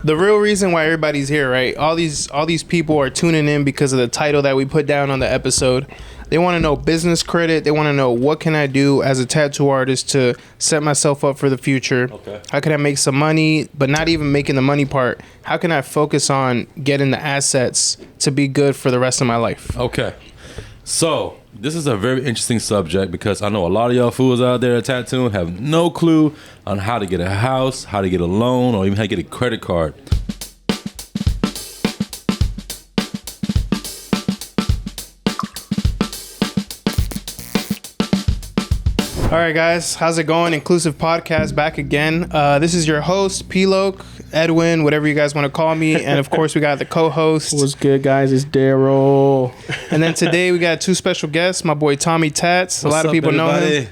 The real reason why everybody's here, right? All these people are tuning in because of the title that we put down on the episode. They want to know business credit. They want to know, what can I do as a tattoo artist to set myself up for the future? Okay. How can I make some money, but not even making the money part? How can I focus on getting the assets to be good for the rest of my life? Okay. So this is a very interesting subject because I know a lot of y'all fools out there at tattooing have no clue on how to get a house, how to get a loan, or even how to get a credit card. All right, guys, how's it going? Inclusive Podcast back again. This is your host, P-Loke, Edwin, whatever you guys want to call me. And of course, we got the co-host. What's good, guys? It's Daryl. And then today we got two special guests, my boy Tommy Tas. A lot of people know him.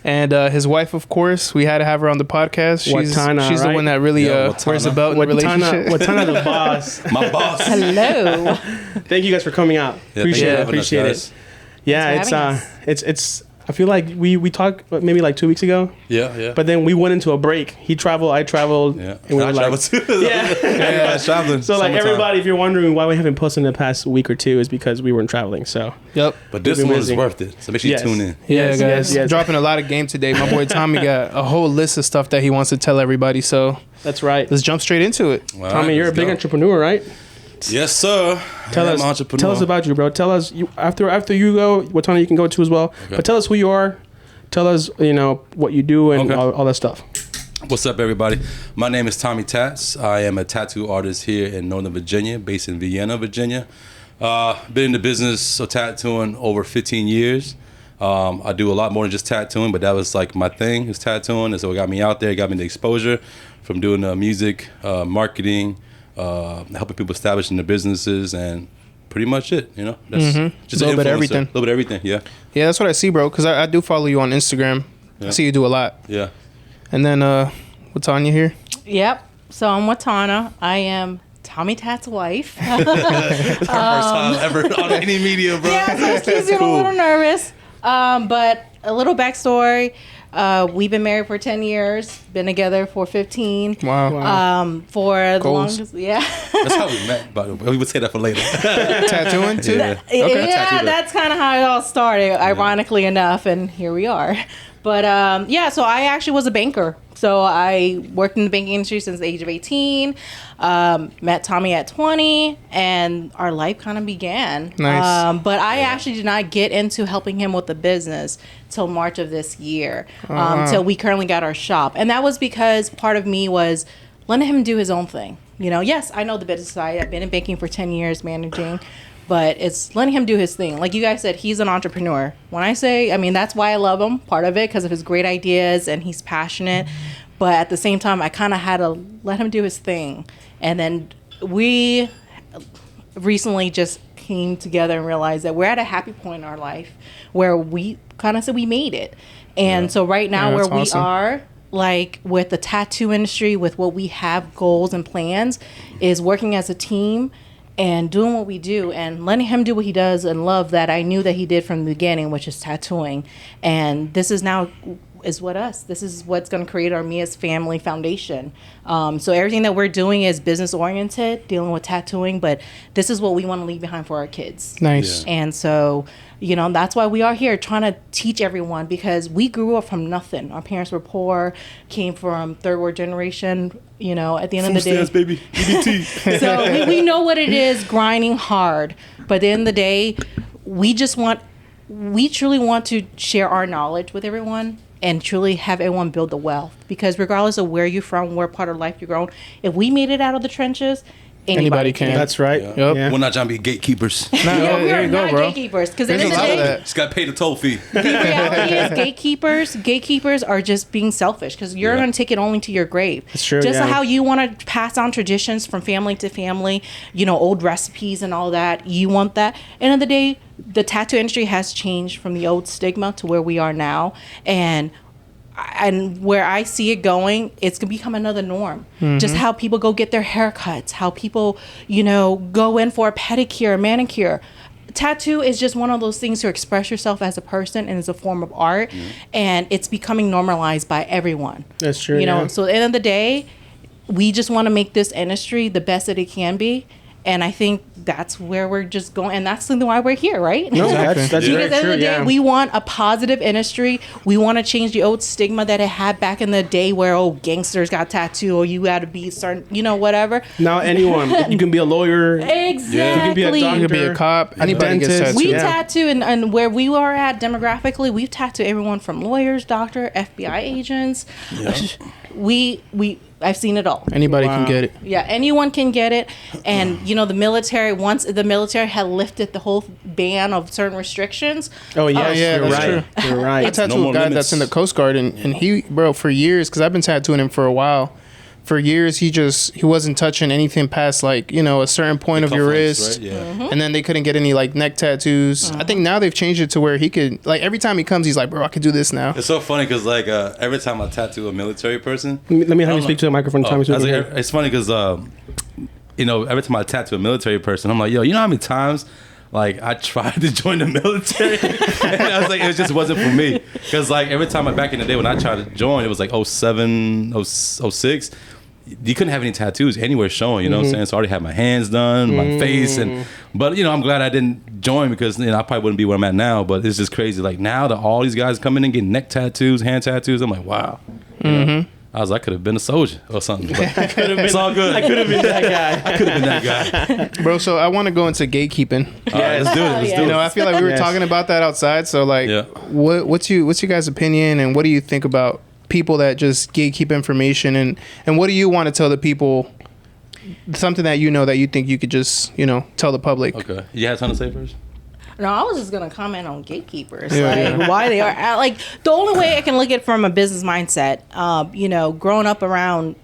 And his wife, of course. We had to have her on the podcast. She's the one that really wears the belt in the relationship. Watana the boss. My boss. Hello. Thank you guys for coming out. Appreciate it. Yeah, it's. I feel like we talked maybe like 2 weeks ago. Yeah. But then we went into a break. He traveled, I traveled. Yeah. And we I traveled too. Yeah. Everybody's traveling. So like everybody, if you're wondering why we haven't posted in the past week or two, is because we weren't traveling. So. Yep. But this one is worth it. So make sure you tune in. Yeah, guys. Yes. Dropping a lot of game today. My boy Tommy got a whole list of stuff that he wants to tell everybody. So that's right. Let's jump straight into it. All Tommy, right, you're a big entrepreneur, right? Yes, sir. Tell us about you, bro. Tell us after you go, what time you can go to as well. Okay. But tell us who you are. Tell us, what you do and all that stuff. What's up, everybody? My name is Tommy Tas. I am a tattoo artist here in Northern Virginia, based in Vienna, Virginia. Been in the business of tattooing over 15 years. I do a lot more than just tattooing, but that was like my thing, is tattooing. And so it got me out there, got me the exposure from doing music, marketing, helping people establish in their businesses, and pretty much it, That's just a little bit of everything. A little bit of everything, yeah. Yeah, that's what I see, bro, because I do follow you on Instagram. Yeah. I see you do a lot. Yeah. And then, Watanya here? Yep. So I'm Watana. I am Tommy Tas' wife. It's our first time ever on any media, bro. Yeah, so excuse me, I'm a little nervous. But a little backstory. We've been married for 10 years, been together for 15. Wow. For the longest, yeah. That's how we met, but we would say that for later. Tattooing too? Yeah. Okay. Yeah, that's kind of how it all started, ironically enough, and here we are. But so I actually was a banker. So I worked in the banking industry since the age of 18, met Tommy at 20, and our life kind of began. Nice. But I actually did not get into helping him with the business till March of this year, till we currently got our shop. And that was because part of me was letting him do his own thing. Yes, I know the business side. I've been in banking for 10 years managing. But it's letting him do his thing. Like you guys said, he's an entrepreneur. When I say, that's why I love him, part of it, because of his great ideas and he's passionate. But at the same time, I kind of had to let him do his thing. And then we recently just came together and realized that we're at a happy point in our life where we kind of said we made it. And so right now where we are, like with the tattoo industry, with what we have goals and plans, is working as a team and doing what we do and letting him do what he does and love that I knew that he did from the beginning, which is tattooing. And this is this is what's going to create our Mia's Family Foundation. So everything that we're doing is business oriented, dealing with tattooing, but this is what we want to leave behind for our kids. Nice. Yeah. And so, that's why we are here trying to teach everyone, because we grew up from nothing. Our parents were poor, came from third world generation, at the end of the day. Stamps, baby. EBT. So we know what it is, grinding hard. But at the end of the day, we truly want to share our knowledge with everyone and truly have everyone build the wealth. Because regardless of where you're from, what part of life you're grown, if we made it out of the trenches, anybody can. That's right. Yeah. Yep. Yeah. We're not trying to be gatekeepers. We are not gatekeepers. Because at the end of the day, just got to pay the toll fee. the reality is gatekeepers are just being selfish, because you're going to take it only to your grave. That's true. Just how you want to pass on traditions from family to family, old recipes and all that. You want that. End of the day, the tattoo industry has changed from the old stigma to where we are now. And where I see it going, it's going to become another norm. Mm-hmm. Just how people go get their haircuts, how people, go in for a pedicure, manicure. Tattoo is just one of those things to express yourself as a person, and it's a form of art, and it's becoming normalized by everyone. That's true. So at the end of the day, we just want to make this industry the best that it can be. And I think that's where we're just going, and that's why we're here, right? No, that's because very at the end true, of the day, we want a positive industry. We want to change the old stigma that it had back in the day, where gangsters got tattooed, or you got to be certain, whatever. Now anyone, you can be a lawyer. Exactly. You can be a doctor. You can be a cop. Anybody gets tattooed. We tattoo, and where we are at demographically, we've tattooed everyone from lawyers, doctor, FBI agents. I've seen it all. Anybody can get it. Yeah, anyone can get it. And, the military, once the military had lifted the whole ban of certain restrictions. Oh, yeah, you're that's right. True. You're right. I tattooed a guy that's in the Coast Guard, and he, bro, for years, because I've been tattooing him for a while. For years, he wasn't touching anything past, like, a certain point of your wrist. Right? Yeah. And then they couldn't get any, like, neck tattoos. I think now they've changed it to where he could, like, every time he comes, he's like, bro, I could do this now. It's so funny because, like, every time I tattoo a military person. Let me have you speak to the microphone. It's funny because, every time I tattoo a military person, I'm like, yo, you know how many times, like, I tried to join the military? And I was like, it just wasn't for me. Because, like, every time back in the day when I tried to join, it was like 07, 06. You couldn't have any tattoos anywhere showing, you know what I'm saying? So I already had my hands done, my face, but I'm glad I didn't join because I probably wouldn't be where I'm at now. But it's just crazy. Like now that all these guys come in and get neck tattoos, hand tattoos, I'm like, wow. I was like, I could have been a soldier or something. But it's all good. I could have been that guy. I could have been that guy. Bro, so I want to go into gatekeeping. All right, let's do it. Let's do it. I feel like we were talking about that outside. So like, what's your guys' opinion, and what do you think about people that just gatekeep information, and what do you want to tell the people, something that that you think you could just tell the public? Okay, you had something to say first? No, I was just gonna comment on gatekeepers, why they are like the only way I can look at it from a business mindset. Growing up around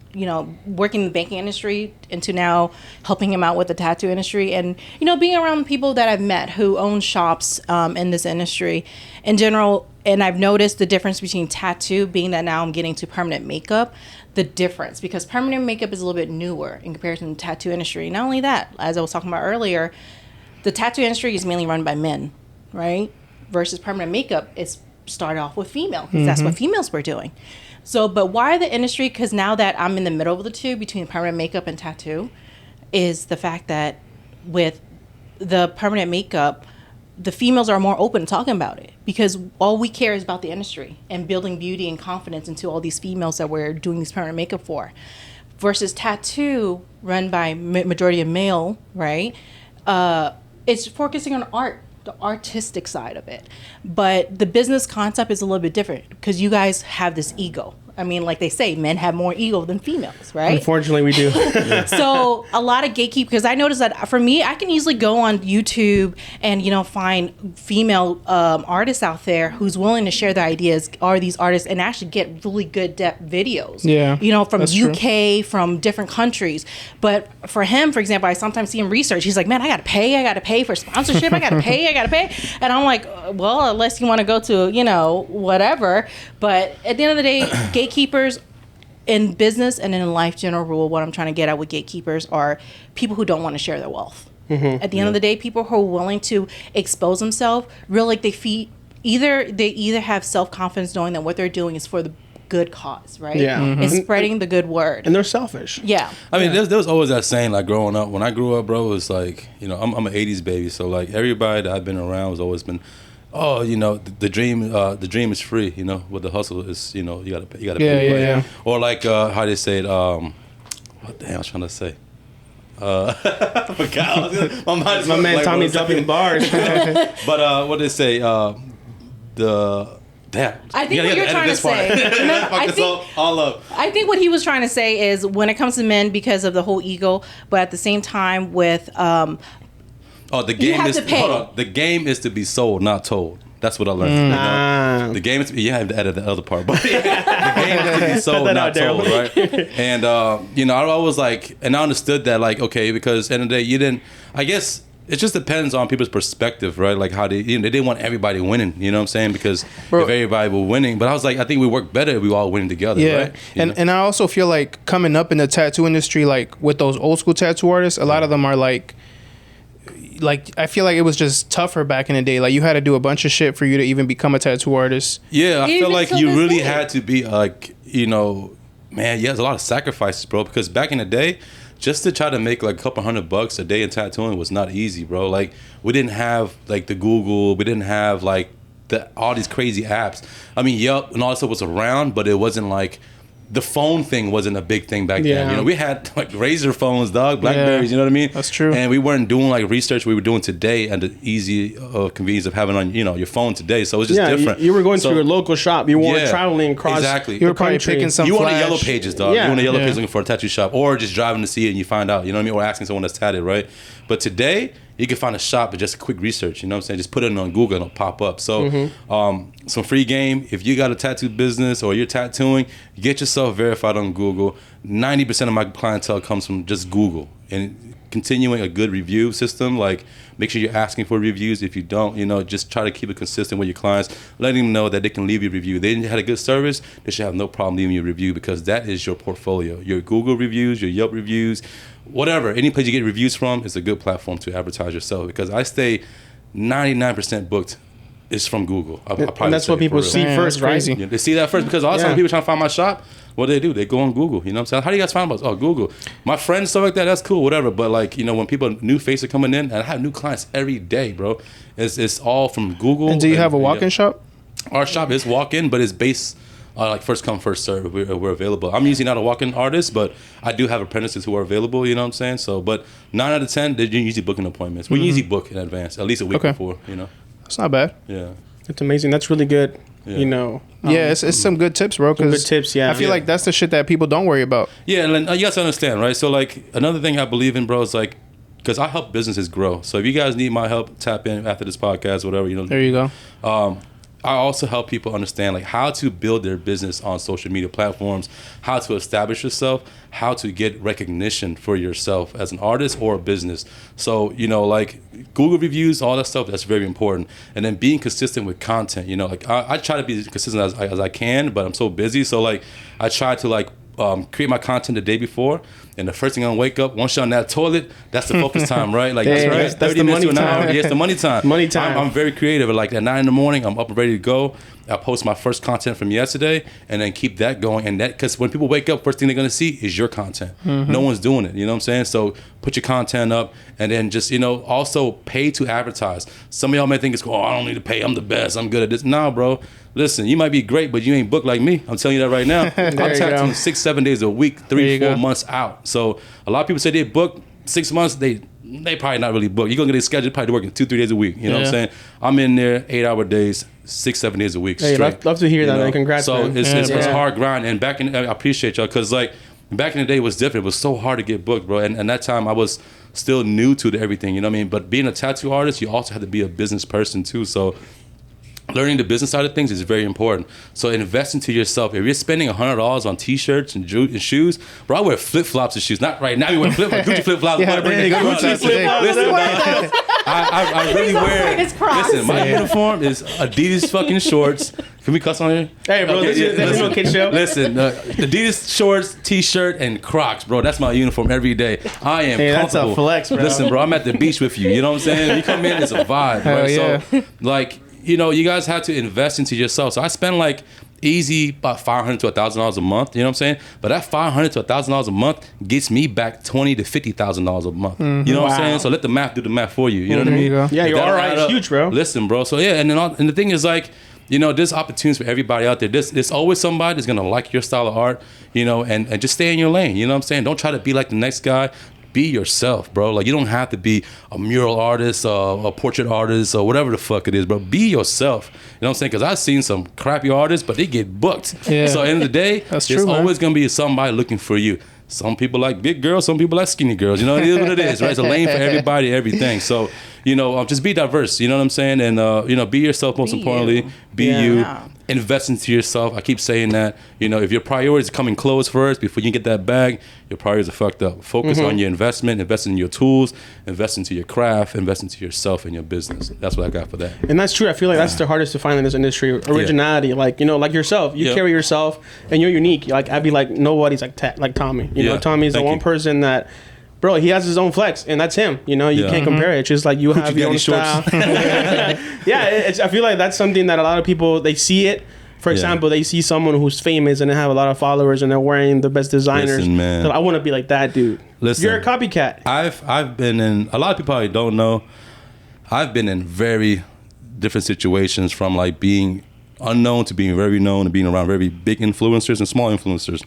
working in the banking industry into now helping him out with the tattoo industry, and being around people that I've met who own shops in this industry in general. And I've noticed the difference between tattoo, being that now I'm getting to permanent makeup, the difference, because permanent makeup is a little bit newer in comparison to the tattoo industry. Not only that, as I was talking about earlier, the tattoo industry is mainly run by men, right? Versus permanent makeup is started off with female, because that's what females were doing. So, but why the industry? Because now that I'm in the middle of the two, between permanent makeup and tattoo, is the fact that with the permanent makeup, the females are more open to talking about it, because all we care is about the industry and building beauty and confidence into all these females that we're doing these permanent makeup for. Versus tattoo, run by majority of male, right? It's focusing on art, the artistic side of it. But the business concept is a little bit different, because you guys have this ego. I mean, like they say, men have more ego than females, right? Unfortunately, we do. So a lot of gatekeep, because I noticed that for me, I can easily go on YouTube and, find female artists out there who's willing to share their ideas, are these artists, and actually get really good depth videos. Yeah. From UK, from different countries. But for him, for example, I sometimes see him research. He's like, man, I got to pay for sponsorship. I got to pay. And I'm like, well, unless you want to go to, whatever. But at the end of the day, gatekeepers in business and in life, general rule, what I'm trying to get at with gatekeepers are people who don't want to share their wealth. At the end of the day, people who are willing to expose themselves, really, like they either have self-confidence knowing that what they're doing is for the good cause, right? Yeah. It's spreading the good word. And they're selfish. Yeah. I mean, there was always that saying, like, growing up. When I grew up, bro, it was like, I'm an 80s baby, so, like, everybody that I've been around has always been, the dream is free, what the hustle is, you gotta pay. Yeah. Or like how they say it, what the hell I was trying to say? I forgot. My man Tommy dropping bars. But what they say, I think what you're trying to say. I think what he was trying to say is when it comes to men, because of the whole ego, but at the same time with the game is to be sold, not told. That's what I learned. The game is you have to edit the other part, but the game is to be sold, not told, right? And I was like, and I understood that, like, okay, because at the end of the day, you didn't. I guess it just depends on people's perspective, right? Like how they didn't want everybody winning. You know what I'm saying? Because if everybody were winning, but I was like, I think we work better if we all winning together, right? And I also feel like coming up in the tattoo industry, like with those old school tattoo artists, a lot of them are like I feel like it was just tougher back in the day. Like you had to do a bunch of shit for you to even become a tattoo artist. Yeah, I feel like you really had to be like, man, yeah, there's a lot of sacrifices, bro. Because back in the day, just to try to make like a couple $100 a day in tattooing was not easy, bro. Like we didn't have like the Google, we didn't have like all these crazy apps. I mean, Yelp and all that stuff was around, but it wasn't like the phone thing wasn't a big thing back then. You know, we had like Razor phones, dog, Blackberries. You know what I mean? That's true. And we weren't doing like research we were doing today, and the easy convenience of having on your phone today. So it was just different. You were going to your local shop. You weren't traveling across. Exactly. You were probably picking some. You Flash. on the Yellow Pages, dog. Yeah. You on the Yellow Pages looking for a tattoo shop, or just driving to see it and you find out. You know what I mean? Or asking someone that's tatted, right? But today, you can find a shop with just a quick research. You know what I'm saying? Just put it on Google and it'll pop up. So, some free game. If you got a tattoo business or you're tattooing, get yourself verified on Google. 90% of my clientele comes from just Google. And continuing a good review system, like make sure you're asking for reviews. If you don't, just try to keep it consistent with your clients, letting them know that they can leave you a review. They had a good service, they should have no problem leaving you a review, because that is your portfolio. Your Google reviews, your Yelp reviews, whatever, any place you get reviews from is a good platform to advertise yourself, because I stay 99% booked is from Google. And that's what people see first, right? Yeah, they see that first, because a lot of times people trying to find my shop, what do? They go on Google. You know what I'm saying? How do you guys find us? Oh, Google. My friends, stuff like that, that's cool, whatever. But like, when people, new faces are coming in, and I have new clients every day, bro. It's all from Google. And do you have a walk-in shop? Our shop is walk-in, but it's based like first come, first serve. We're available. I'm usually not a walk-in artist, but I do have apprentices who are available, you know what I'm saying? So, but 9 out of 10, they're usually booking appointments. We usually book in advance, at least a week before, That's not bad. Yeah. It's amazing. That's really good. Yeah. It's some good tips, bro. Good tips, yeah. I feel like that's the shit that people don't worry about. Yeah, and you guys understand, right? So, like, another thing I believe in, bro, is like, because I help businesses grow. So if you guys need my help, tap in after this podcast, whatever, There you go. I also help people understand like how to build their business on social media platforms, how to establish yourself, how to get recognition for yourself as an artist or a business. So, like Google reviews, all that stuff, that's very important. And then being consistent with content, like I try to be consistent as I can, but I'm so busy. So like I try to like create my content the day before, and the first thing I'm gonna wake up, once you're on that toilet, that's the focus time, right? Like that's 30 the minutes money to an time. hour. Yeah, it's the money time. Money time. I'm very creative. Like at 9 a.m, I'm up and ready to go. I post my first content from yesterday, and then keep that going. And that, because when people wake up, first thing they're gonna see is your content. No one's doing it. You know what I'm saying? So put your content up, and then just also pay to advertise. Some of y'all may think it's cool. Oh, I don't need to pay. I'm the best. I'm good at this. Nah, bro. Listen, you might be great, but you ain't booked like me. I'm telling you that right now. I'm tattooing 6-7 days a week, 3-4 months out. So a lot of people say they book 6 months. They probably not really booked. You're gonna get a schedule, probably working 2-3 days a week. You know what I'm saying? I'm in there 8-hour days, 6-7 days a week. Hey, straight. love to hear that. Man. Congrats. So man. it's hard grind. And I appreciate y'all, because like back in the day it was different. It was so hard to get booked, bro. And that time I was still new to everything. You know what I mean? But being a tattoo artist, you also have to be a business person too. So learning the business side of things is very important. So invest into yourself. If you're spending $100 on t-shirts and shoes, bro, I wear flip-flops and shoes. Not right now. You wear Gucci flip-flops. Gucci Listen, I really wear. Listen, my uniform is Adidas fucking shorts. Can we cuss on here? Hey, bro, this is no kid show. Listen, Adidas shorts, t-shirt, and Crocs, bro. That's my uniform every day. I am comfortable. That's a flex, bro. Listen, bro, I'm at the beach with you. You know what I'm saying? You come in, it's a vibe, right? Yeah. So, like, you guys have to invest into yourself. So I spend like easy about $500 to $1,000 a month. You know what I'm saying? But that $500 to $1,000 a month gets me back $20,000 to $50,000 a month. You know what I'm saying? So let the math do the math for you. You know what I mean? Yeah, your ROI is huge, bro. Listen, bro. So yeah, and the thing is like, there's opportunities for everybody out there. There's always somebody that's gonna like your style of art, and just stay in your lane. You know what I'm saying? Don't try to be like the next guy. Be yourself, bro. Like, you don't have to be a mural artist, a portrait artist, or whatever the fuck it is, bro. Be yourself. You know what I'm saying? Because I've seen some crappy artists, but they get booked. Yeah. So at the end of the day, there's always going to be somebody looking for you. Some people like big girls, some people like skinny girls. It is what it is, right? It's a lane for everybody, everything. So, just be diverse. You know what I'm saying? And, be yourself most importantly. Be you. Invest into yourself. I keep saying that. If your priorities are coming close first before you get that bag, your priorities are fucked up. Focus on your investment. Invest in your tools. Invest into your craft. Invest into yourself and your business. That's what I got for that. And that's true. I feel like that's the hardest to find in this industry. Originality. Yeah. Like, like yourself. You carry yourself and you're unique. Like, I'd be like, nobody's like Tommy. Tommy's the one person that... Bro, he has his own flex, and that's him. You can't compare it. It's just like you have your own style. I feel like that's something that a lot of people, they see it For example, they see someone who's famous and they have a lot of followers and they're wearing the best designers. Listen, man. So I want to be like that dude. Listen, you're a copycat. I've been in, a lot of people probably don't know, I've been in very different situations, from like being unknown to being very known, to being around very big influencers and small influencers.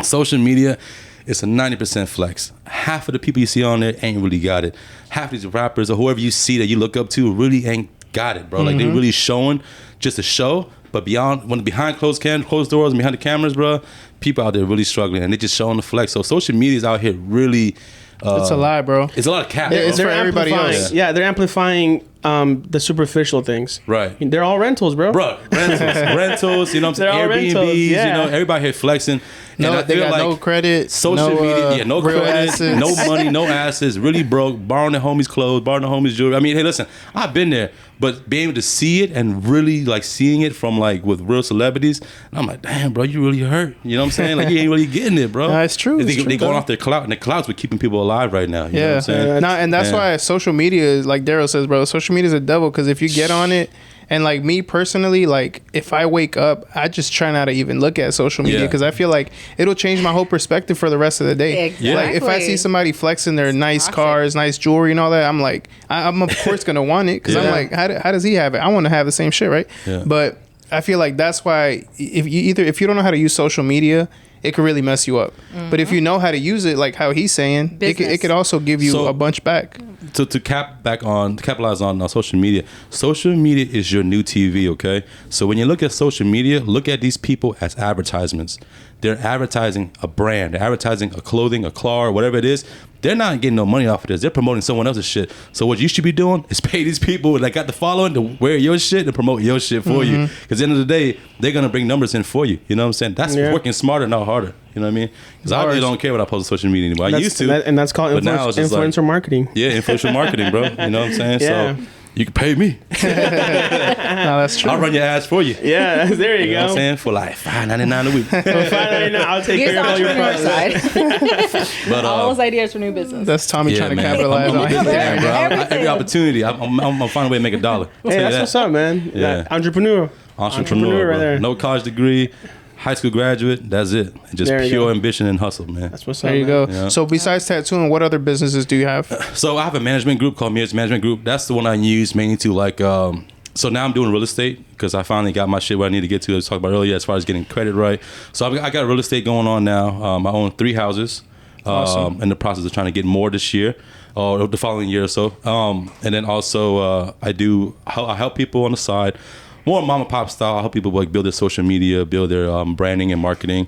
Social media, it's a 90% flex. Half of the people you see on there ain't really got it. Half of these rappers or whoever you see that you look up to really ain't got it, bro. Like, they really showing just a show, but behind closed doors and behind the cameras, bro, people out there really struggling, and they just showing the flex. So social media is out here really. It's a lie, bro. It's a lot of cap. It's for everybody else. Yeah, they're amplifying the superficial things. Right. They're all rentals, bro. Rentals. You know what I'm saying? They're all Airbnbs. rentals, yeah. You know, everybody here flexing. No, and I they feel got like no credit, social media, no real credit, assets. no money, no assets, really broke, borrowing the homies' clothes, borrowing the homies' jewelry. I mean, hey, listen, I've been there, but being able to see it and really like seeing it from like with real celebrities, and I'm like, damn, bro, you really hurt. You know what I'm saying? Like, you ain't really getting it, bro. No, it's true. They going off their clout, and the clout's what keeping people alive right now. You know what I'm saying? And that's why social media is, like Daryl says, bro, social media is a devil, because if you get on it, and like me personally, like if I wake up, I just try not to even look at social media, because I feel like it'll change my whole perspective for the rest of the day. Exactly. Like if I see somebody flexing their nice cars, nice jewelry and all that, I'm like, I'm of course gonna want it, because I'm like, how does he have it? I want to have the same shit, right? Yeah. But I feel like that's why if you don't know how to use social media, it could really mess you up. But if you know how to use it, like how he's saying, it could also give you a bunch back. To capitalize on social media is your new TV, okay? So when you look at social media, look at these people as advertisements. They're advertising a brand, they're advertising a clothing, a car, whatever it is. They're not getting no money off of this. They're promoting someone else's shit. So what you should be doing is pay these people that got the following to wear your shit and promote your shit for you. Because at the end of the day, they're going to bring numbers in for you. You know what I'm saying? That's working smarter, not harder. You know what I mean? Because I really don't care what I post on social media anymore. I used to. And that's called influencer marketing. Yeah, influencer marketing, bro. You know what I'm saying? Yeah. So you can pay me. No, that's true. I'll run your ads for you. Yeah, there you You know what I'm go. saying? For like $5.99 a week. For $5.99, I'll take Here's care the of all your entrepreneur products. side. But All those ideas for new business. That's Tommy trying to man. capitalize I'm on his damn, bro. Everything. Every opportunity, I'm gonna find a way to make $1. I'll Hey, tell you that's that. what's up, man. Yeah. Entrepreneur Entrepreneur, right bro. there. No college degree, high school graduate. That's it. Just There you pure go. ambition and hustle, man. That's what's up. There you man. go. Yeah. So besides tattooing, what other businesses do you have? So I have a management group called Mirrors Management Group. That's the one I use mainly to like. So now I'm doing real estate because I finally got my shit where I need to get to. I was talking about earlier as far as getting credit right. So I got real estate going on now. I own 3 houses. Awesome. In the process of trying to get more this year or the following year or so. And then also I help people on the side. More mom and pop style. I help people like build their social media, build their branding and marketing,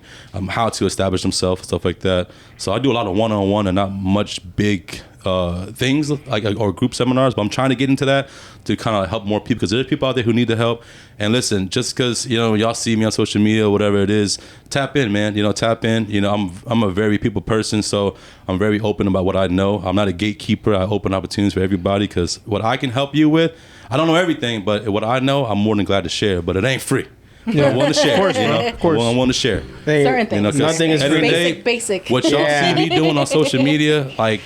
how to establish themselves, stuff like that. So I do a lot of one-on-one and not much big things like or group seminars, but I'm trying to get into that to kind of help more people because there's people out there who need the help. And listen, just because y'all see me on social media or whatever it is, tap in, man. Tap in. I'm a very people person, so I'm very open about what I know. I'm not a gatekeeper. I open opportunities for everybody because what I can help you with, I don't know everything, but what I know, I'm more than glad to share. But it ain't free. I want to share. Of course, of course. I want to share. Hey, Certain things. 'cause Nothing is every free. day, Basic. What y'all Yeah. see me doing on social media, like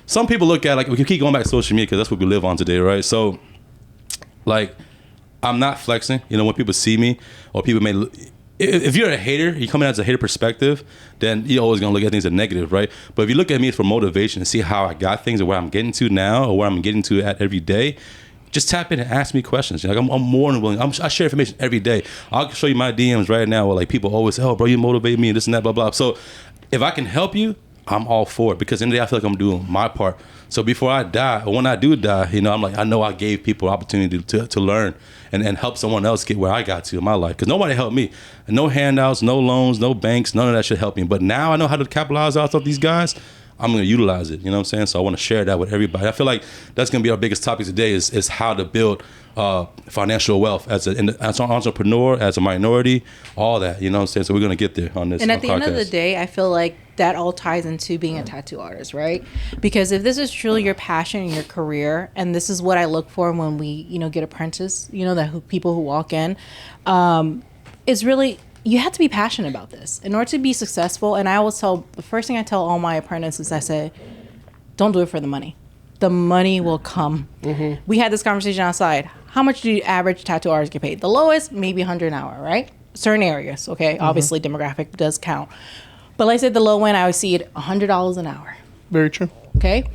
some people look at we can keep going back to social media because that's what we live on today, right? So, like, I'm not flexing. When people see me or people may. If you're a hater, you come in as a hater perspective, then you're always gonna look at things as negative, right? But if you look at me for motivation and see how I got things and where I'm getting to now or where I'm getting to at every day, just tap in and ask me questions. I'm more than willing. I share information every day. I'll show you my DMs right now where like people always say, "Oh, bro, you motivate me," and this and that, blah blah. So if I can help you, I'm all for it because in the day I feel like I'm doing my part. So before I die, or when I do die, I'm like, I know I gave people opportunity to learn and help someone else get where I got to in my life. Because nobody helped me. No handouts, no loans, no banks, none of that should help me. But now I know how to capitalize off of these guys. I'm going to utilize it. You know what I'm saying? So I want to share that with everybody. I feel like that's going to be our biggest topic today is how to build financial wealth as an entrepreneur, as a minority, all that. You know what I'm saying? So we're going to get there on this And at the podcast. end of the day, I feel like that all ties into being a tattoo artist, right? Because if this is truly your passion and your career, and this is what I look for when we, get apprentice, people who walk in, it's really, you have to be passionate about this in order to be successful. And I always the first thing I tell all my apprentices, I say, don't do it for the money. The money will come. Mm-hmm. We had this conversation outside. how much do average tattoo artists get paid? The lowest, maybe 100 an hour, right? Certain areas, okay? Obviously, demographic does count. But like I said, the low end, I would see it $100 an hour. Very true. Okay?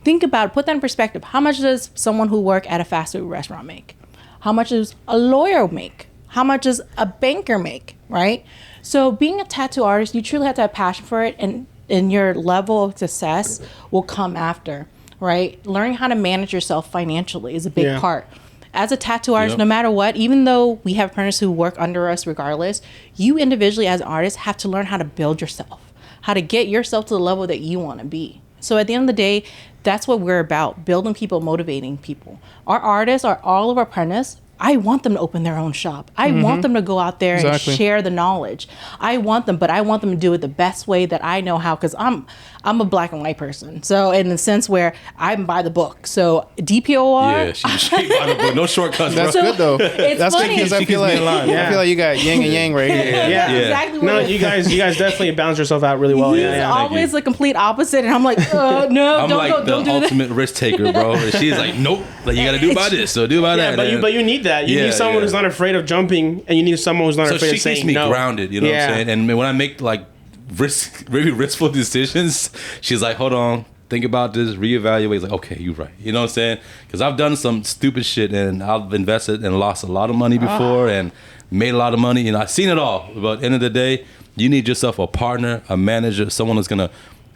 Think about it. Put that in perspective. How much does someone who work at a fast food restaurant make? How much does a lawyer make? How much does a banker make, right? So being a tattoo artist, you truly have to have passion for it, and your level of success will come after, right? Learning how to manage yourself financially is a big part. As a tattoo artist, no matter what, even though we have apprentices who work under us regardless, you individually as an artist have to learn how to build yourself, how to get yourself to the level that you want to be. So at the end of the day, that's what we're about, building people, motivating people. Our artists are all of our apprentices. I want them to open their own shop. I want them to go out there and share the knowledge. I want them to do it the best way that I know how, because I'm a black and white person. So in the sense where I'm by the book. So DPOR. Yeah, she's by the book. No shortcuts. That's bro. good though. It's That's funny. because I feel like you got yin and yang right here. Yeah. Exactly. No, you guys definitely balance yourself out really well. He's Yeah. always the complete opposite, and I'm like, no, I'm don't like go, the don't do that. ultimate risk taker, bro. And she's like, nope, like you got to do by this, so do by Yeah, that. but you need that. You need someone who's not afraid of jumping, and you need someone who's not so afraid she of saying keeps me no. grounded, you know what I'm saying? And when I make like really riskful decisions, she's like, hold on, think about this, reevaluate. It's like, okay, you're right. You know what I'm saying? Because I've done some stupid shit, and I've invested and lost a lot of money before, and made a lot of money, and I've seen it all. But at the end of the day, you need yourself a partner, a manager, someone that's gonna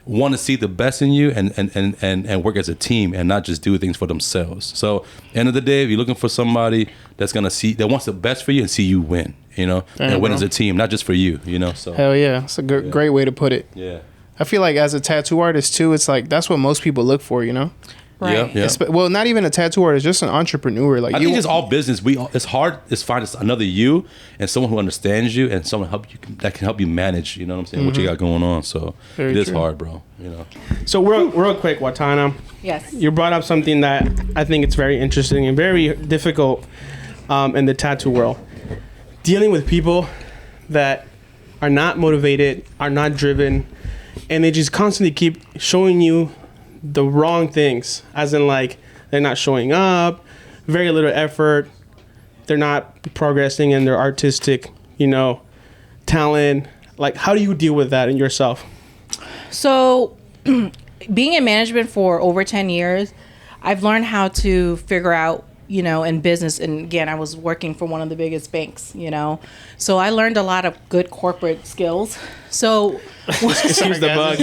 want to see the best in you and work as a team and not just do things for themselves. So end of the day, if you're looking for somebody that's gonna see, that wants the best for you and see you win, you know, and win as a team, not just for you, you know. So hell yeah, it's a great way to put it. Yeah, I feel like as a tattoo artist too, it's like that's what most people look for, you know. Right. Yeah. Well, not even a tattoo artist, just an entrepreneur. Like I think it's all business. It's hard. It's find another you and someone who understands you and someone that can help you manage. You know what I'm saying? What you got going on. So Very it is true. hard, bro. You know. So real quick, Watana. Yes. You brought up something that I think it's very interesting and very difficult in the tattoo world. Dealing with people that are not motivated, are not driven, and they just constantly keep showing you the wrong things, as in like they're not showing up, very little effort, they're not progressing in their artistic, talent. Like, how do you deal with that in yourself? So, being in management for over 10 years, I've learned how to figure out, in business. And again, I was working for one of the biggest banks, So I learned a lot of good corporate skills. So, Excuse the bug.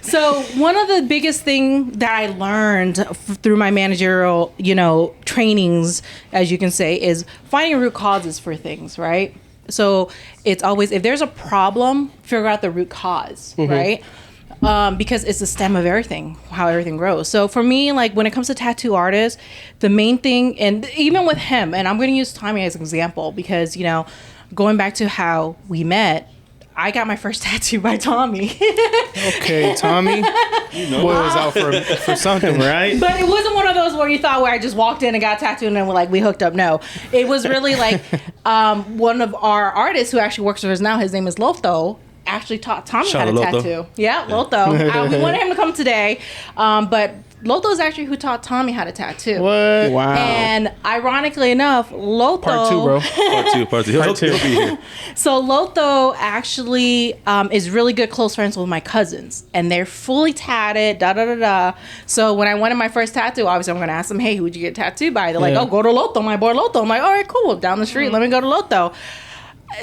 So one of the biggest things that I learned through my managerial, trainings, as you can say, is finding root causes for things, right? So it's always, if there's a problem, figure out the root cause, right? Because it's the stem of everything, how everything grows. So for me, like when it comes to tattoo artists, the main thing, and even with him, and I'm going to use Tommy as an example because, going back to how we met, I got my first tattoo by Tommy. Okay, Tommy. Boy was out for something, right? But it wasn't one of those where you thought where I just walked in and got tattooed and then we hooked up. No, it was really like one of our artists who actually works for us now. His name is Lotho. Actually taught Tommy how to tattoo. Yeah, Lotho. We wanted him to come today, but Lotho is actually who taught Tommy how to tattoo. What? Wow. And ironically enough, Lotho. Part 2, bro. Part two. He'll be here. So Lotho actually is really good close friends with my cousins, and they're fully tatted. So when I wanted my first tattoo, obviously I'm going to ask them, "Hey, who'd you get tattooed by?" They're like, "Oh, go to Lotho, my boy Lotho." I'm like, "All right, cool. Down the street, let me go to Lotho."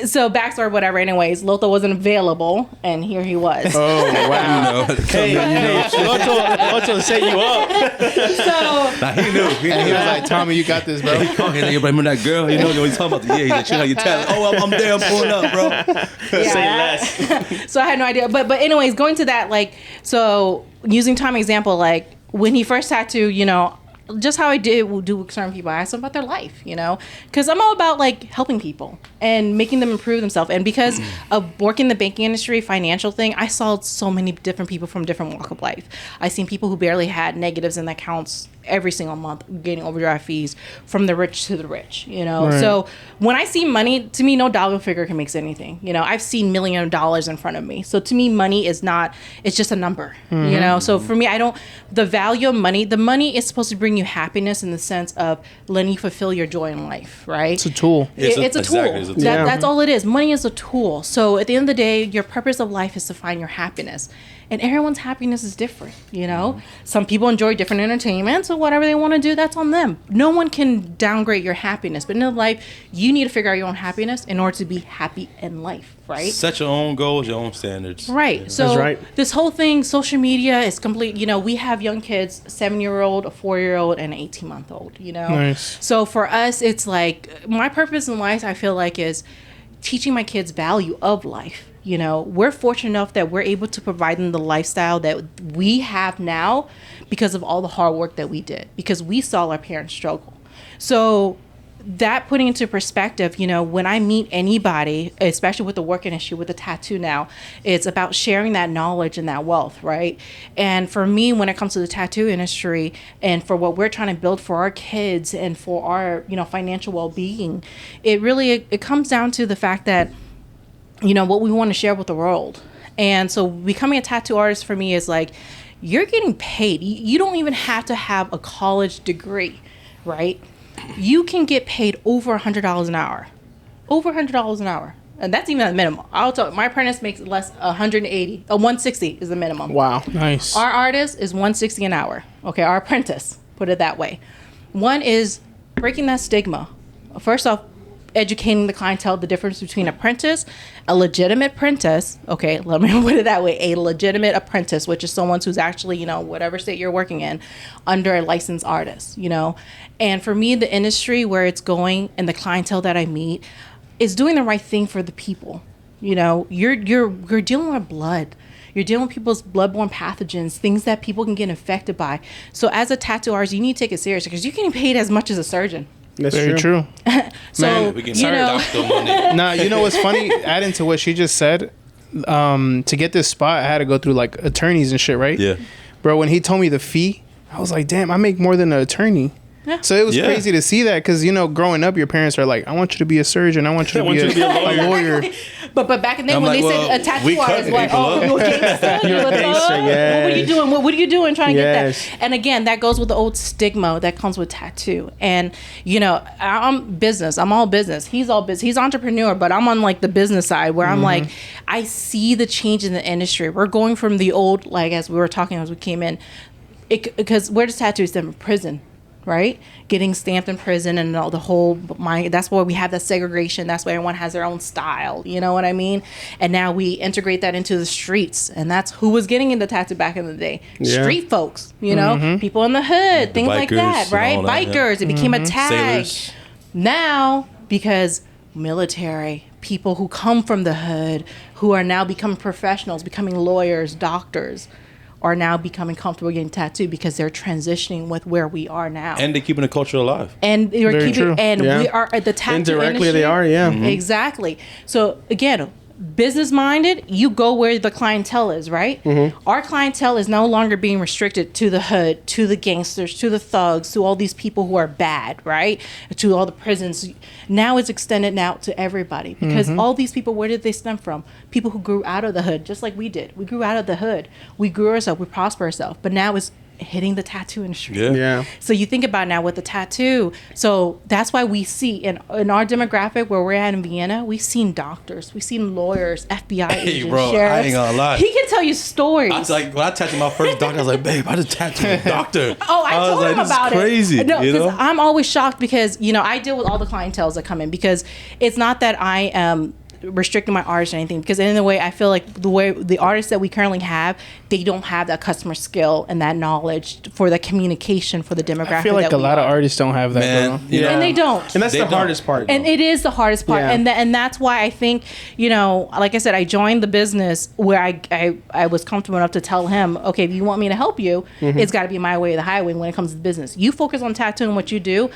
So backstory, whatever. Anyways, Lotho wasn't available, and here he was. Oh wow! Hey, Lotto set you up. So Nah, he knew. And he was like, "Tommy, you got this, bro." He called me, like, remember that girl? You know what he's talking about? Yeah, he's like, check out your talent. Oh, I'm there, I'm pulling up, bro. yeah. Say less. So I had no idea. But anyways, going to that, so using Tommy's example, when he first tattooed, just how I do with certain people, I ask them about their life, because I'm all about helping people and making them improve themselves. And because of working in the banking industry, financial thing, I saw so many different people from different walk of life. I seen people who barely had negatives in their accounts every single month getting overdraft fees from the rich to the rich, you know? Right. So when I see money, to me, no dollar figure can make anything. You know, I've seen $millions of dollars in front of me. So to me, money is not, it's just a number, you know? So for me, the value of money, the money is supposed to bring you happiness in the sense of letting you fulfill your joy in life, right? It's a tool. It's a tool. Exactly, it's a tool. That's all it is. Money is a tool. So at the end of the day, your purpose of life is to find your happiness. And everyone's happiness is different, you know? Some people enjoy different entertainment, so whatever they want to do, that's on them. No one can downgrade your happiness. But in life, you need to figure out your own happiness in order to be happy in life, right? Set your own goals, your own standards. Right. You know? So That's right. this whole thing, social media is complete. You know, we have young kids, 7-year-old, a 4-year-old, and an 18-month-old, you know? Nice. So for us, it's like my purpose in life, I feel like, is teaching my kids value of life. You know, we're fortunate enough that we're able to provide them the lifestyle that we have now because of all the hard work that we did, because we saw our parents struggle. So that putting into perspective, you know, when I meet anybody, especially with the work industry, with the tattoo now, it's about sharing that knowledge and that wealth, right? And for me, when it comes to the tattoo industry and for what we're trying to build for our kids and for our, you know, financial well-being, it comes down to the fact that, you know, what we want to share with the world. And so becoming a tattoo artist for me is like, you're getting paid. You don't even have to have a college degree, right? You can get paid over $100 an hour. Over $100 an hour. And that's even at the minimum. I'll tell you, my apprentice makes less, 160 is the minimum. Wow. Nice. Our artist is 160 an hour. Okay, our apprentice, put it that way. One is breaking that stigma. First off, educating the clientele the difference between apprentice, a legitimate apprentice, okay, let me put it that way, a legitimate apprentice, which is someone who's actually, you know, whatever state you're working in, under a licensed artist, you know. And for me, the industry where it's going and the clientele that I meet is doing the right thing for the people. You know, you're dealing with blood. You're dealing with people's bloodborne pathogens, things that people can get infected by. So as a tattoo artist, you need to take it seriously because you can get paid as much as a surgeon. That's Very true. So, Man, We can you know, doctor money. Nah, you know what's funny? Adding to what she just said, to get this spot, I had to go through like attorneys and shit, right? Yeah. Bro, when he told me the fee, I was like, damn, I make more than an attorney. Yeah. So it was Yeah. crazy to see that because, you know, growing up, your parents are like, I want you to be a surgeon. I want you to be a lawyer. But back in the day I'm when like, they well, said a tattoo we artist, cut like, people oh, up. you're a gangster, you're a gangster, thug. yes. What are you doing? What are you doing trying to Yes. get that? And again, that goes with the old stigma that comes with tattoo. And, you know, I'm business. I'm all business. He's all business. He's entrepreneur, but I'm on like the business side where I'm like, I see the change in the industry. We're going from the old, like as we were talking as we came in, because where does tattoos stem from? Prison. Right, getting stamped in prison and all the whole mind. That's why we have that segregation. That's why everyone has their own style. You know what I mean? And now we integrate that into the streets, and that's who was getting into tattoo back in the day. Yeah. Street folks, you know, people in the hood, things like bikers that. and Right, all that, yeah. bikers. It became a tag. Sailors. Now, because military people who come from the hood, who are now becoming professionals, becoming lawyers, doctors, are now becoming comfortable getting tattooed because they're transitioning with where we are now. And they're keeping the culture alive. And they're Very keeping, true. and Yeah. we are at the tattoo Indirectly, industry. they are, yeah. Exactly. So again, business minded, you go where the clientele is, right? Our clientele is no longer being restricted to the hood, to the gangsters, to the thugs, to all these people who are bad, right? To all the prisons. Now it's extended now to everybody because all these people, where did they stem from? People who grew out of the hood, just like we did. We grew out of the hood. We grew ourselves. We prospered ourselves. But now it's hitting the tattoo industry. Yeah. Yeah. So you think about now with the tattoo. So that's why we see in our demographic where we're at in Vienna, we've seen doctors, we've seen lawyers, FBI agents, bro, I sheriffs. ain't gonna lie. He can tell you stories. I was like, when I tattooed my first doctor, I was like, babe, I just tattooed a doctor. Oh, I was told like, him this is about crazy, it. No, you because know? I'm always shocked because, you know, I deal with all the clientels that come in because it's not that I am restricting my artists or anything, because in a way I feel like the way the artists that we currently have, they don't have that customer skill and that knowledge for the communication for the demographic. I feel like that a we lot of are. artists don't have that, Man, bro. you know, And they don't. And that's They the don't. hardest part. And it is the hardest part, Yeah. and that's why I think, you know, like I said, I joined the business where I was comfortable enough to tell him, okay, if you want me to help you, it's got to be my way or the highway when it comes to business. You focus on tattooing what you do.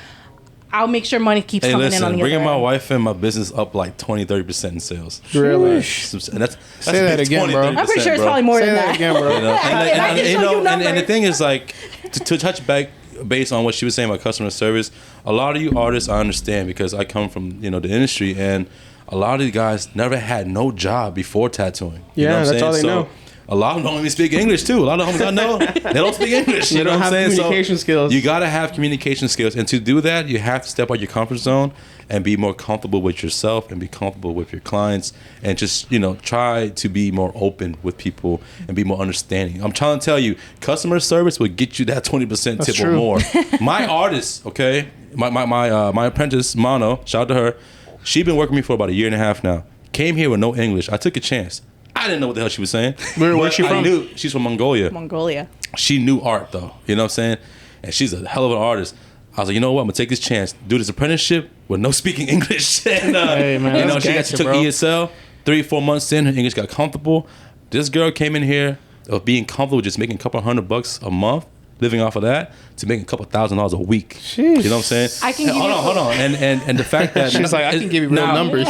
I'll make sure money keeps Hey, coming in on listen, the bringing other my end. wife and my business up like 20-30% in sales. Really? And that's Say that big again, bro. 20-30%, I'm pretty sure it's bro. probably more Say than that that. again, bro. You know, I can show you and the numbers. thing is, like, to touch back based on what she was saying about customer service, a lot of you artists I understand because I come from the industry, and a lot of these guys never had no job before tattooing. You know what I'm that's saying? all they know. A lot of them don't even speak English too. A lot of them I know they don't speak English. They don't have communication skills. You gotta have communication skills, and to do that, you have to step out your comfort zone and be more comfortable with yourself and be comfortable with your clients, and just try to be more open with people and be more understanding. I'm trying to tell you, customer service will get you that 20% tip or more. My artist, okay, my apprentice Mano, shout out to her. She been working with me for about a year and a half now. Came here with no English. I took a chance. I didn't know what the hell she was saying. Where's she from? I knew she's from Mongolia. Mongolia. She knew art though. You know what I'm saying? And she's a hell of an artist. I was like, you know what? I'm gonna take this chance, do this apprenticeship with no speaking English. And, hey man, she took ESL. 3-4 months in, her English got comfortable. This girl came in here of being comfortable, just making a couple $100 a month, living off of that, to making a couple $1,000s a week. Jeez. You know what I'm saying? I can hold on. And the fact that she's like, I can give you real numbers.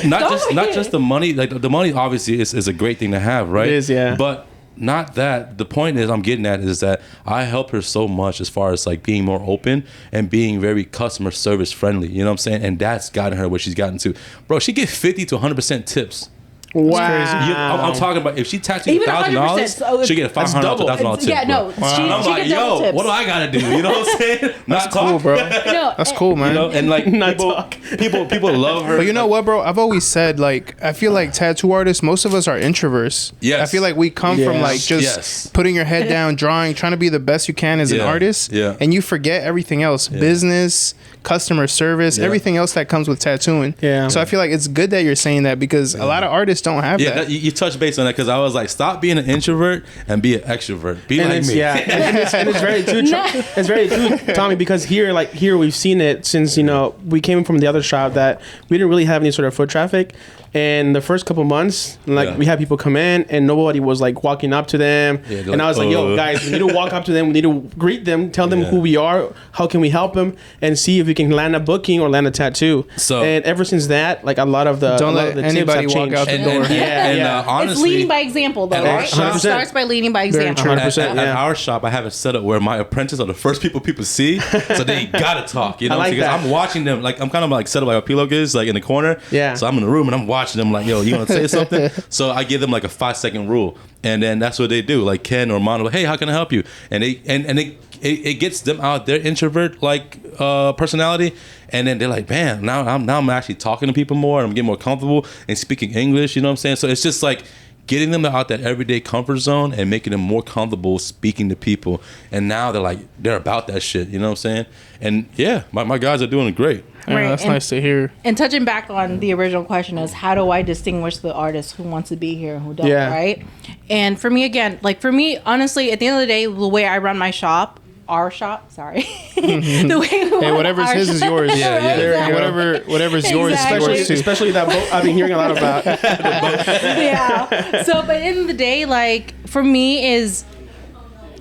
Not just the money. Like the money obviously is a great thing to have, right? It is, yeah. But not that. The point is I'm getting at is that I help her so much as far as like being more open and being very customer service friendly. You know what I'm saying? And that's gotten her where she's gotten to. Bro, she get 50 to 100% tips. Wow. I'm talking about if she taxes you $1,000, she get a $500 to $1,000 tip. Yeah, no. Wow. And I'm like, yo, what do I gotta do? You know what I'm saying? That's cool, bro. That's cool, man. And like people love her. But you know what, bro? I've always said, like, I feel like tattoo artists, most of us are introverts. Yes. I feel like we come from like just putting your head down, drawing, trying to be the best you can as an artist. Yeah. And you forget everything else, business, customer service, everything else that comes with tattooing. Yeah. So I feel like it's good that you're saying that, because a lot of artists don't have that. You touched base on that, because I was like, stop being an introvert and be an extrovert. Be like me. Yeah, and it's very true. It's very true, Tommy, because here we've seen it since we came from the other shop that we didn't really have any sort of foot traffic. And the first couple months, we had people come in and nobody was like walking up to them. Yeah, and I was like, yo, guys, we need to walk up to them. We need to greet them, tell them who we are, how can we help them, and see if we can land a booking or land a tattoo. So, and ever since that, like a lot of the don't let anybody walk out the door. Honestly, it's leading by example, though, right? It starts by leading by example. 100%. At our shop, I have it set up where my apprentices are the first people see, so they gotta talk. You know, because I'm watching them. Like I'm kind of like set up like a pillow is like in the corner. Yeah. So I'm in the room and I'm watching them like, yo, you want to say something? So I give them like a 5-second rule, and then that's what they do. Like Ken or Mono, like, hey, how can I help you? And it gets them out their introvert personality, and then they're like, man, now I'm actually talking to people more, and I'm getting more comfortable and speaking English. You know what I'm saying? So it's just like getting them out that everyday comfort zone and making them more comfortable speaking to people. And now they're about that shit. You know what I'm saying? And yeah, my guys are doing great. Yeah, that's nice to hear. And touching back on the original question is, how do I distinguish the artist who wants to be here and who don't, right? And for me, again, honestly, at the end of the day, the way I run my shop, our shop, sorry. The way hey, whatever's his is yours. Whatever's yours, especially that boat I've been hearing a lot about. Yeah. So, but at the end of the day, for me is,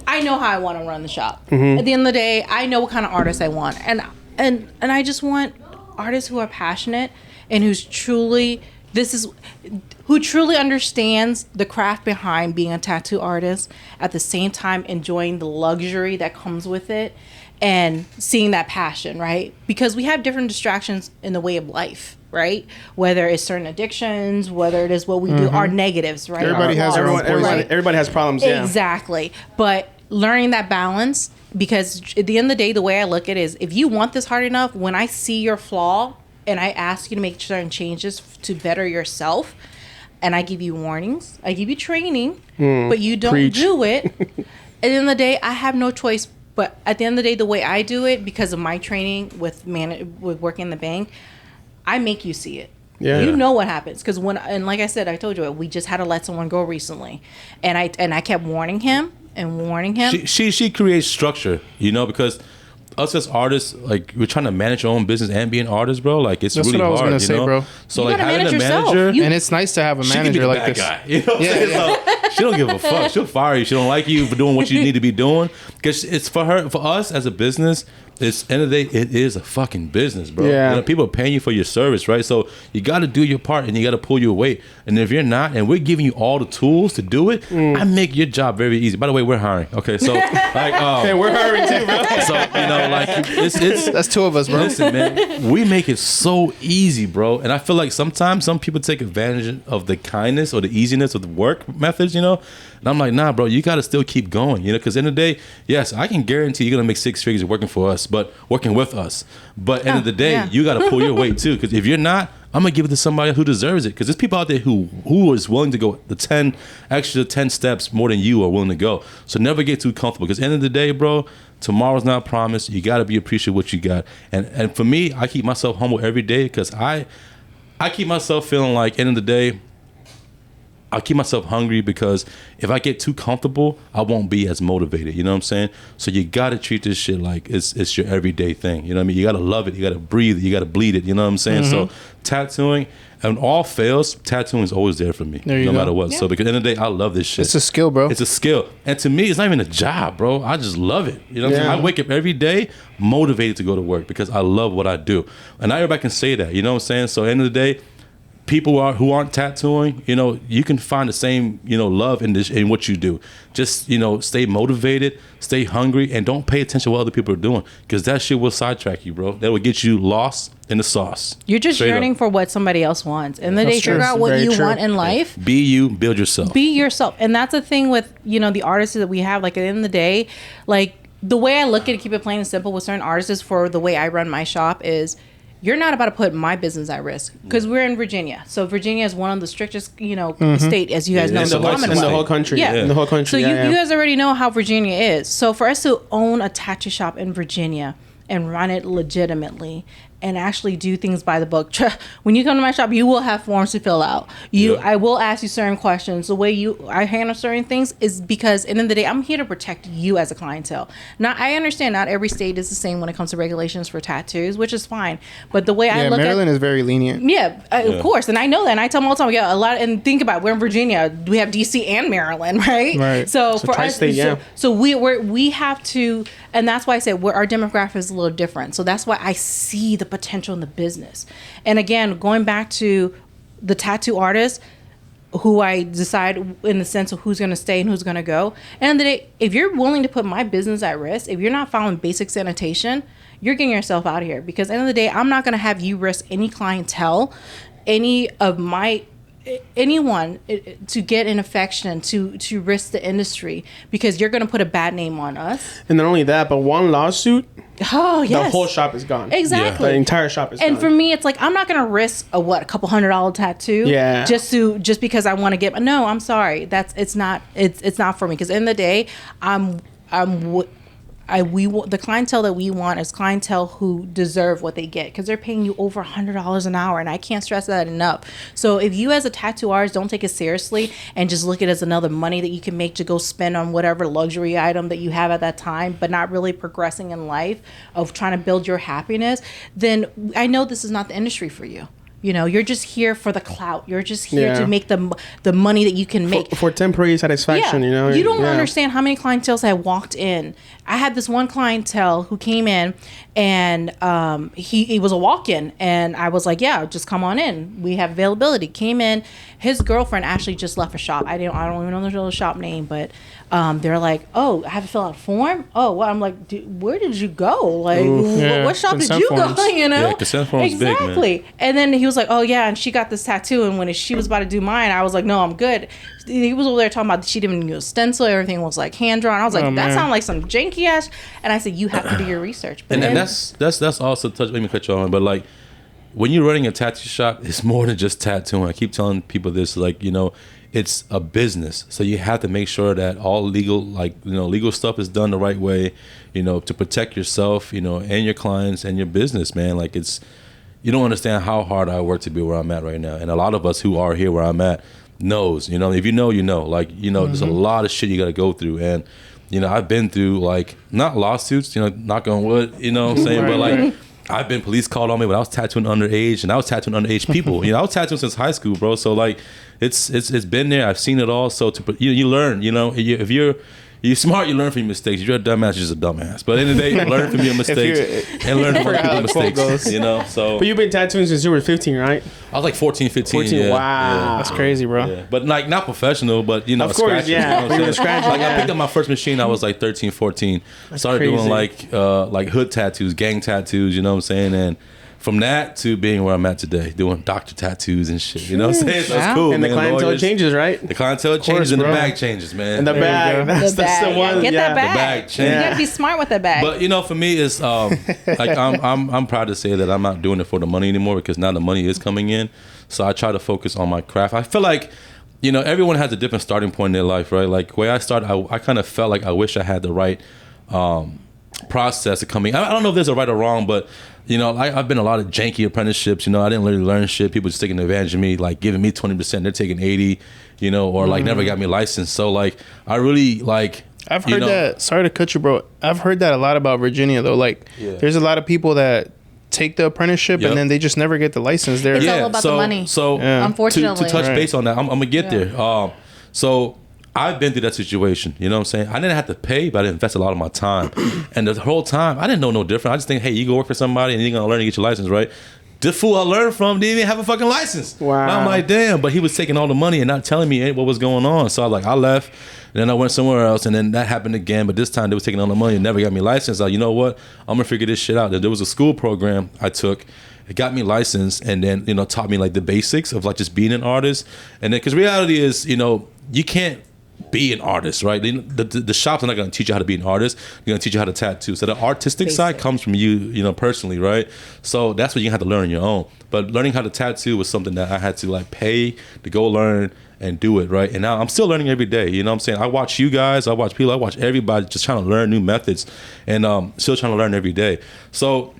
I know how I want to run the shop. At the end of the day, I know what kind of artist I want, and I just want artists who are passionate and who truly understands the craft behind being a tattoo artist, at the same time enjoying the luxury that comes with it and seeing that passion, right? Because we have different distractions in the way of life, right? Whether it's certain addictions, whether it is what we do, our negatives, right? Everybody has their own poison. Everybody has problems, yeah. Exactly. But learning that balance, because at the end of the day, the way I look at it is, if you want this hard enough, when I see your flaw and I ask you to make certain changes to better yourself, and I give you warnings, I give you training, but you don't do it, at the end of the day, I have no choice. But at the end of the day, the way I do it, because of my training with working in the bank, I make you see it. Yeah. You know what happens, because and like I said, I told you, we just had to let someone go recently, and I kept warning him. She creates structure, because us as artists, we're trying to manage our own business and be an artist, bro. It's That's really what I was hard, gonna say, bro. So you having a yourself. manager, and it's nice to have a manager like this. Guy, you know what I'm saying? So she don't give a fuck. She'll fire you. She don't like you for doing what you need to be doing, because it's for us as a business. it's end of the day, it is a fucking business, bro. Yeah. You know, people are paying you for your service, right? So you got to do your part, and you got to pull your weight. And if you're not, and we're giving you all the tools to do it, I make your job very easy. By the way, we're hiring. Okay, so like, Hey, we're hiring too, bro. so you know, like it's That's two of us, bro. Listen, man, we make it so easy, bro. And I feel like sometimes some people take advantage of the kindness or the easiness of the work methods, you know. And I'm like, nah, bro, you got to still keep going, you know, because in the day, yes, I can guarantee you're going to make 6 figures working for us, but working with us. But end of the day, you got to pull your weight too, because if you're not, I'm going to give it to somebody who deserves it, because there's people out there who is willing to go the extra 10 steps more than you are willing to go. So never get too comfortable, because end of the day, bro, tomorrow's not promised. You got to be appreciative of what you got. And for me, I keep myself humble every day, because I keep myself feeling like end of the day, I keep myself hungry, because if I get too comfortable, I won't be as motivated. You know what I'm saying? So you got to treat this shit like it's your everyday thing. You know what I mean? You got to love it. You got to breathe it. You got to bleed it. You know what I'm saying? So tattooing, and all fails, tattooing is always there for me, no matter what. Yeah. So because at the end of the day, I love this shit. It's a skill, bro. It's a skill. And to me, it's not even a job, bro. I just love it. You know what I'm saying? I wake up every day motivated to go to work, because I love what I do. And not everybody can say that. You know what I'm saying? So at the end of the day, people who aren't tattooing, you know, you can find the same, you know, love in what you do. Just, you know, stay motivated, stay hungry, and don't pay attention to what other people are doing, because that shit will sidetrack you, bro. That will get you lost in the sauce. You're just yearning for what somebody else wants, and then they figure out what you want in life. Be you, build yourself. Be yourself, and that's the thing with, you know, the artists that we have. Like at the end of the day, like the way I look at it, keep it plain and simple with certain artists, for the way I run my shop is, you're not about to put my business at risk, because we're in Virginia. So Virginia is one of the strictest, you know, state, as you guys know. In the whole country. Yeah. In the whole country. So you guys already know how Virginia is. So for us to own a tattoo shop in Virginia and run it legitimately and actually do things by the book. When you come to my shop, you will have forms to fill out. I will ask you certain questions. The way I handle certain things is because, at the end of the day, I'm here to protect you as a clientele. Now, I understand not every state is the same when it comes to regulations for tattoos, which is fine. But the way I look Maryland is very lenient. Of course. And I know that. And I tell them all the time, yeah, a lot. And think about it, we're in Virginia. We have DC and Maryland, right? Right. So for us, so we have to, and that's why I said our demographic is a little different. So that's why I see the potential in the business. And again, going back to the tattoo artist who I decide in the sense of who's going to stay and who's going to go. And the day, if you're willing to put my business at risk, if you're not following basic sanitation, you're getting yourself out of here. Because at the end of the day, I'm not going to have you risk any clientele, anyone to get an infection, to risk the industry, because you're going to put a bad name on us. And not only that, but one lawsuit, the whole shop is gone. Exactly. The entire shop is gone. And for me, it's like, I'm not going to risk a couple $100 tattoo just because I want to get. No, I'm sorry. It's not for me, because in the day, the clientele that we want is clientele who deserve what they get, because they're paying you over $100 an hour, and I can't stress that enough. So if you as a tattoo artist don't take it seriously and just look at it as another money that you can make to go spend on whatever luxury item that you have at that time, but not really progressing in life of trying to build your happiness, then I know this is not the industry for you. You know, you're just here for the clout. You're just here to make the money that you can make. For temporary satisfaction, you know. You don't understand how many clientele I walked in. I had this one clientele who came in, and he was a walk-in, and I was like, yeah, just come on in. We have availability. Came in. His girlfriend actually just left a shop. I don't even know the shop name, but they're like, oh, I have to fill out a form? Oh, well, I'm like, where did you go? Like, what shop did you go? You know? Yeah, consent forms exactly. Big, man. And then he was like, oh, yeah, and she got this tattoo, and when she was about to do mine, I was like, no, I'm good. He was over there talking about she didn't use a stencil, everything was like hand drawn. I was like, that sounds like some janky ass. And I said, you have to do your research. But and that's also let me cut you on, but like, when you're running a tattoo shop, it's more than just tattooing. I keep telling people this, like, you know, it's a business. So you have to make sure that all legal stuff is done the right way, you know, to protect yourself, you know, and your clients and your business, man. Like, you don't understand how hard I work to be where I'm at right now. And a lot of us who are here where I'm at knows, you know, if you know, you know, like, you know, there's a lot of shit you got to go through. And, you know, I've been through, like, not lawsuits, you know, knock on wood, you know what I'm saying? But like, I've been police called on me when I was tattooing underage, and I was tattooing underage people. You know, I was tattooing since high school, bro. So like, it's been there. I've seen it all. So you learn. You know, if you're you're smart, you learn from your mistakes. If you're a dumbass, you're just a dumbass. But at the end of the day, learn from your mistakes and learn from other people's mistakes. You know, so. But you've been tattooing since you were 15, right? I was like 14, 15. 14, yeah, wow. That's crazy, bro. Yeah. But like not professional, but you know, of course, scratching, yeah. You know what I'm saying? Like I picked up my first machine, I was like 13, 14. Started crazy. doing like hood tattoos, gang tattoos, you know what I'm saying? And from that to being where I'm at today, doing doctor tattoos and shit. You know what I'm saying? So it's cool, and man. the clientele Lawyers, changes, right? the clientele changes and the bag changes, man. And the bag. That's The bag. the one. Get that bag. The bag You changes. gotta be smart with that bag. But you know, for me, it's like I'm proud to say that I'm not doing it for the money anymore because now the money is coming in. So I try to focus on my craft. I feel like, you know, everyone has a different starting point in their life, right? Like the way I started, I kind of felt like I wish I had the right process of coming. I don't know if there's a right or wrong, but you know, I've been a lot of janky apprenticeships. You know, I didn't really learn shit. People just taking advantage of me, like giving me 20%, they're taking 80, you know, or like never got me licensed. So like, I really like. I've heard that. Sorry to cut you, bro. I've heard that a lot about Virginia, though. Like, there's a lot of people that take the apprenticeship and then they just never get the license there. It's all about the money. So unfortunately, to touch base on that, I'm gonna get there. So I've been through that situation. You know what I'm saying? I didn't have to pay, but I invest a lot of my time. And the whole time, I didn't know no different. I just think, hey, you go work for somebody and you're gonna learn to get your license, right? The fool I learned from didn't even have a fucking license. Wow. And I'm like, damn. But he was taking all the money and not telling me what was going on. So I was like, I left. And then I went somewhere else, and then that happened again. But this time they was taking all the money and never got me licensed. Like, you know what? I'm gonna figure this shit out. There was a school program I took. It got me licensed, and then you know taught me like the basics of like just being an artist. And then because reality is, you know, you can't be an artist, right? The shops are not going to teach you how to be an artist. They're going to teach you how to tattoo. So the artistic side comes from you know, personally, right? So that's what you have to learn on your own. But learning how to tattoo was something that I had to like pay to go learn and do it, right? And now I'm still learning every day. You know what I'm saying? I watch you guys, I watch people, I watch everybody just trying to learn new methods and still trying to learn every day. So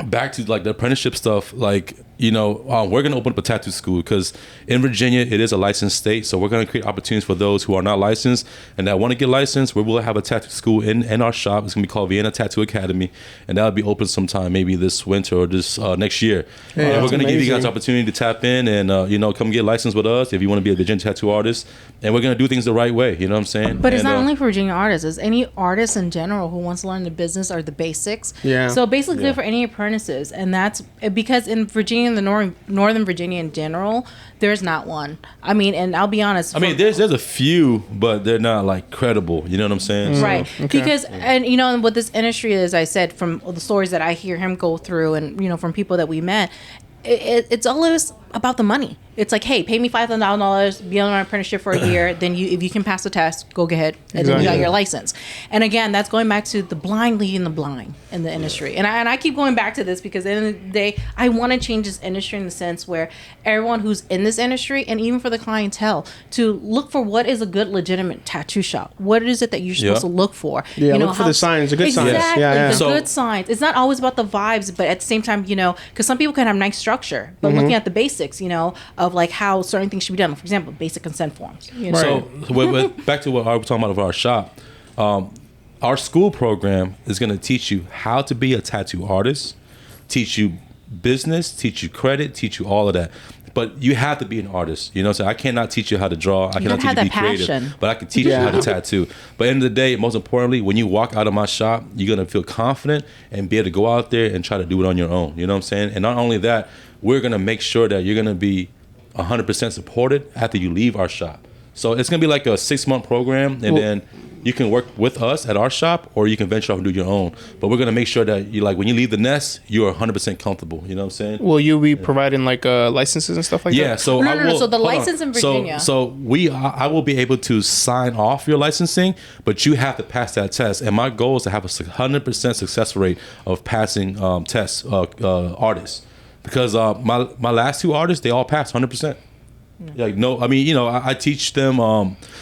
back to like the apprenticeship stuff, like, you know, we're going to open up a tattoo school because in Virginia, it is a licensed state. So we're going to create opportunities for those who are not licensed and that want to get licensed. We will have a tattoo school in our shop. It's going to be called Vienna Tattoo Academy. And that'll be open sometime, maybe this winter or this next year. And we're going to give you guys an opportunity to tap in and, you know, come get licensed with us if you want to be a Virginia tattoo artist. And we're going to do things the right way. You know what I'm saying? But it's not only for Virginia artists. It's any artist in general who wants to learn the business or the basics. Yeah. So basically good for any apprentices. And that's because in Virginia and the Northern Virginia in general, there's not one. I mean, and I'll be honest. I mean, there's a few, but they're not like credible. You know what I'm saying? Right. Okay. Because, and you know, what this industry is, I said, from the stories that I hear him go through and, you know, from people that we met, it's always about the money. It's like, hey, pay me $5,000, be on my apprenticeship for a year. Then if you can pass the test, go ahead, and then you got your license. And again, that's going back to the blind leading the blind in the industry. And I keep going back to this because at the end of the day, I want to change this industry in the sense where everyone who's in this industry, and even for the clientele, to look for what is a good, legitimate tattoo shop. What is it that you're supposed to look for? Yeah, you know, look for the signs, the good signs. Exactly, Yeah. the good signs. It's not always about the vibes, but at the same time, you know, because some people can have nice structure, but looking at the basics, you know, of like how certain things should be done. For example, basic consent forms. You know? So back to what I was talking about of our shop, our school program is going to teach you how to be a tattoo artist, teach you business, teach you credit, teach you all of that. But you have to be an artist. You know what I'm saying? I cannot teach you how to draw. I cannot teach you to be creative. But I can teach you how to tattoo. But at the end of the day, most importantly, when you walk out of my shop, you're going to feel confident and be able to go out there and try to do it on your own. You know what I'm saying? And not only that, we're going to make sure that you're going to be 100% supported after you leave our shop. So it's going to be like a 6-month program, and then you can work with us at our shop, or you can venture off and do your own. But we're going to make sure that you, like, when you leave the nest, you're 100% comfortable. You know what I'm saying? Will you be providing like licenses and stuff like that? Yeah. So no. So the license in Virginia. So I will be able to sign off your licensing, but you have to pass that test. And my goal is to have a 100% success rate of passing tests, artists. Because my last 2 artists, they all passed 100%. Like, no, I mean, you know, I teach them.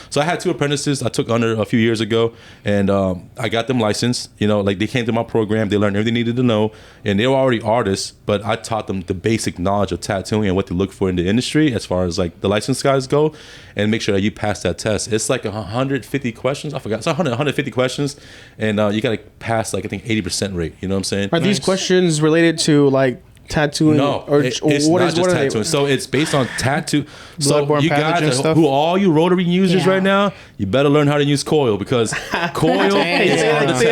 So I had 2 apprentices I took under a few years ago, and I got them licensed. You know, like they came through my program, they learned everything they needed to know, and they were already artists. But I taught them the basic knowledge of tattooing and what to look for in the industry as far as like the licensed guys go, and make sure that you pass that test. It's like 150 questions. I forgot. It's 150 questions, and you got to pass like I think 80% rate. You know what I'm saying? Are these questions related to like tattooing? No, it's what not is just what are tattooing. they? So it's based on tattoo. So Bloodborne you pathogen guys, stuff? who all you rotary users Yeah. right now, you better learn how to use coil because coil is on the Say it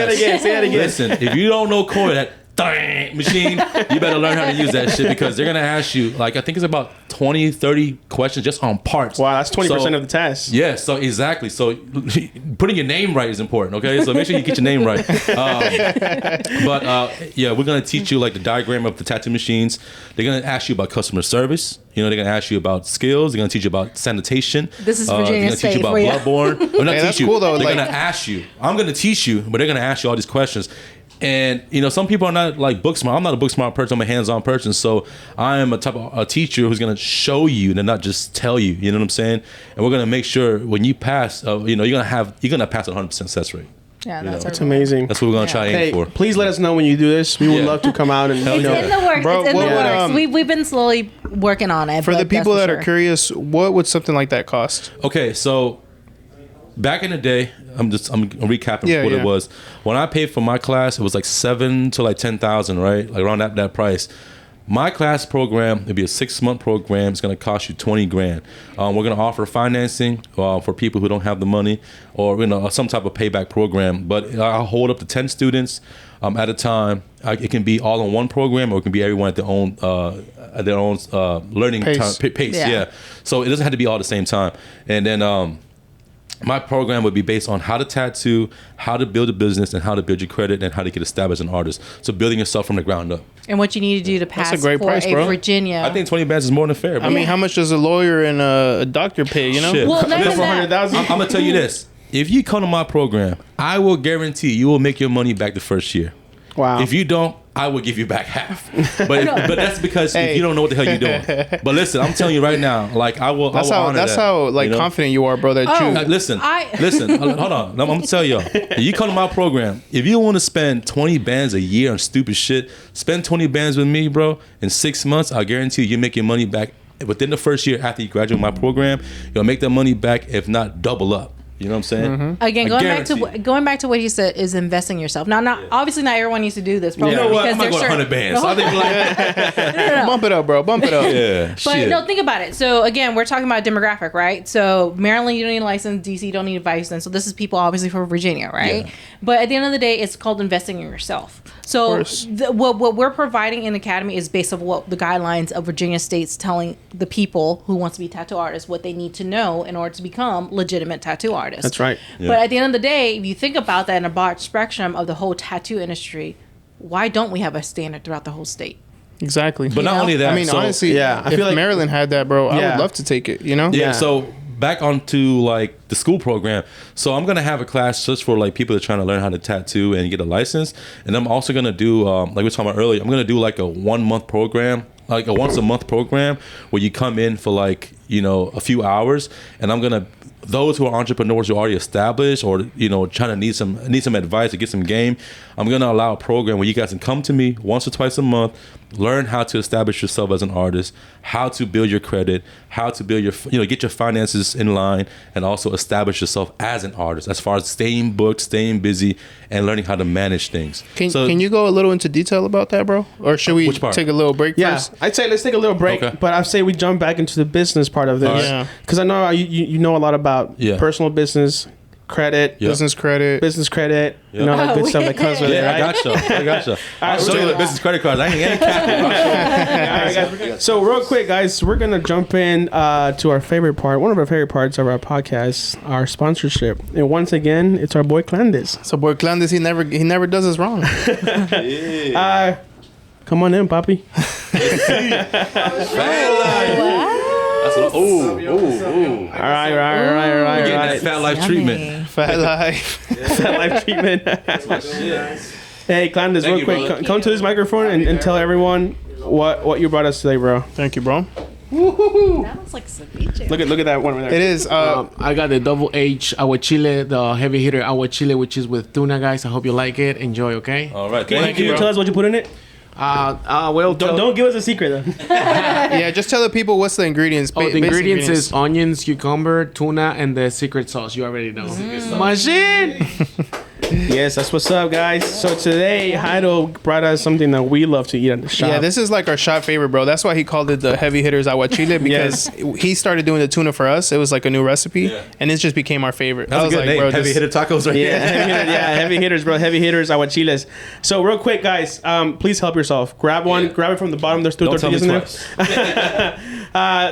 test. again. Say it again. Listen, if you don't know coil, that machine, you better learn how to use that shit because they're gonna ask you like I think it's about 20, 30 questions just on parts. Wow, that's 20% So- of the test. Yeah, so exactly. So putting your name right is important, okay? So make sure you get your name right. Yeah, we're going to teach you like the diagram of the tattoo machines. They're going to ask you about customer service. You know, they're going to ask you about skills. They're going to teach you about sanitation. This is They're Virginia going to teach you State about for you. bloodborne. Or not Hey, that's teach you. cool, though, They're like- going to ask you. I'm going to teach you, but they're going to ask you all these questions. And you know, some people are not like book smart. I'm not a book smart person. I'm a hands-on person. So I am a type of a teacher who's gonna show you and not just tell you. You know what I'm saying? And we're gonna make sure when you pass, you know, you're gonna pass a 100% success rate. Yeah, know, that's It's our amazing. That's what we're gonna try and Hey, aim for. please let us know when you do this. We would Yeah. love to come out and Hell you know. yeah. It's in the works. Bro, It's in what the would, works. We've been slowly working on it. For but the people that's that for are sure. curious, what would something like that cost? Okay, so back in the day, I'm recapping Yeah, what yeah. it was. When I paid for my class, it was like 7 to like 10,000, right? Like around that price. My class program, it'd be a 6-month program. It's going to cost you 20 grand. We're going to offer financing for people who don't have the money, or you know, some type of payback program. But I'll hold up to 10 students at a time. It can be all in one program, or it can be everyone at their own learning Pace. pace. Yeah. Yeah. So it doesn't have to be all at the same time. And then my program would be based on how to tattoo, how to build a business, and how to build your credit, and how to get established as an artist. So building yourself from the ground up. And what you need to do to pass a great for price, a bro. Virginia. I think 20 bands is more than fair. Bro. I mean, how much does a lawyer and a doctor pay? You know, Shit. Well, not even For that. 100,000. I'm gonna tell you this: if you come to my program, I will guarantee you will make your money back the first year. Wow. If you don't, I will give you back half. But that's because if you don't know what the hell you're doing. But listen, I'm telling you right now, like I will. that's I will how honor that's that, how like you know? confident you are, bro. That Oh. you Listen, I- hold on. I'm gonna tell y'all. If you come to my program, if you want to spend 20 bands a year on stupid shit, spend 20 bands with me, bro. In 6 months, I guarantee you make your money back within the first year after you graduate my program. You'll make that money back, if not double up. You know what I'm saying? Again, I guarantee. going back to what he said is investing in yourself. Now, obviously not everyone needs to do this. Probably You know what? because I'm not there's going 100 bands. So I think like, bump it up, bro. Bump it up. yeah, But shit. no, think about it. So again, we're talking about demographic, right? So Maryland, you don't need a license. DC, you don't need a license. So this is people obviously for Virginia, right? Yeah. But at the end of the day, it's called investing in yourself. So course. what we're providing in the academy is based on what the guidelines of Virginia State's telling the people who wants to be tattoo artists what they need to know in order to become legitimate tattoo artists. That's right. But at the end of the day, if you think about that in a broad spectrum of the whole tattoo industry, why don't we have a standard throughout the whole state? Exactly. But not know? only that, I mean, so, honestly, yeah, I if feel like- Maryland had that, bro, I Yeah. would love to take it. You know? Yeah, Yeah. so back onto like the school program. So I'm gonna have a class just for like people that are trying to learn how to tattoo and get a license. And I'm also gonna do like we were talking about earlier, I'm gonna do like a 1 month program, like a once a month program where you come in for like, you know, a few hours, and I'm gonna those who are entrepreneurs who are already established or, you know, trying to need some advice or get some game, I'm gonna allow a program where you guys can come to me once or twice a month, learn how to establish yourself as an artist, how to build your credit, how to build your, you know, get your finances in line, and also establish yourself as an artist as far as staying booked, staying busy, and learning how to manage things. Can you go a little into detail about that, bro? Or should we Which part? take a little break Yeah, first? I'd say let's take a little break, Okay. but I'd say we jump back into the business part of All this. right. Yeah. Because I know you know a lot about Yeah. personal business, credit, Yeah. Business credit. business credit, you know, all that Oh, good stuff that comes with it, Yeah, right? I gotcha. I'll show we're you the gonna- business credit cards. I ain't captive. So real quick, guys, we're gonna jump in to our favorite part, one of our favorite parts of our podcast, our sponsorship. And once again, it's our boy Clandis. So boy Clandis, he never does us wrong. Come on in, Papi. That's what, ooh. All right. Getting that fat life treatment. Fat life. That life treatment. Hey, Clandis, Thank real you, quick, brother. come to this microphone and tell everyone what you brought us today, bro. Thank you, bro. That looks like ceviche. Look at that one right there. It is. I got the double H aguachile, the heavy hitter aguachile, which is with tuna, guys. I hope you like it. Enjoy, okay? All right, Can thank you you. tell us what you put in it? Well, Don't give us a secret though. yeah, just tell the people what's the ingredients. Oh, the basic ingredients is onions, cucumber, tuna, and the secret sauce. You already know. Machine. Yes, that's what's up, guys. So today, Heido brought us something that we love to eat at the shop. Yeah, this is like our shop favorite, bro. That's why he called it the heavy hitters aguachile, because he started doing the tuna for us. It was like a new recipe, and it just became our favorite. That's a good name. Heavy hitter tacos, right? Heavy hitters, bro. Heavy hitters aguachiles. So real quick, guys, please help yourself. Grab one. Grab it from the bottom. There's two tortillas in there.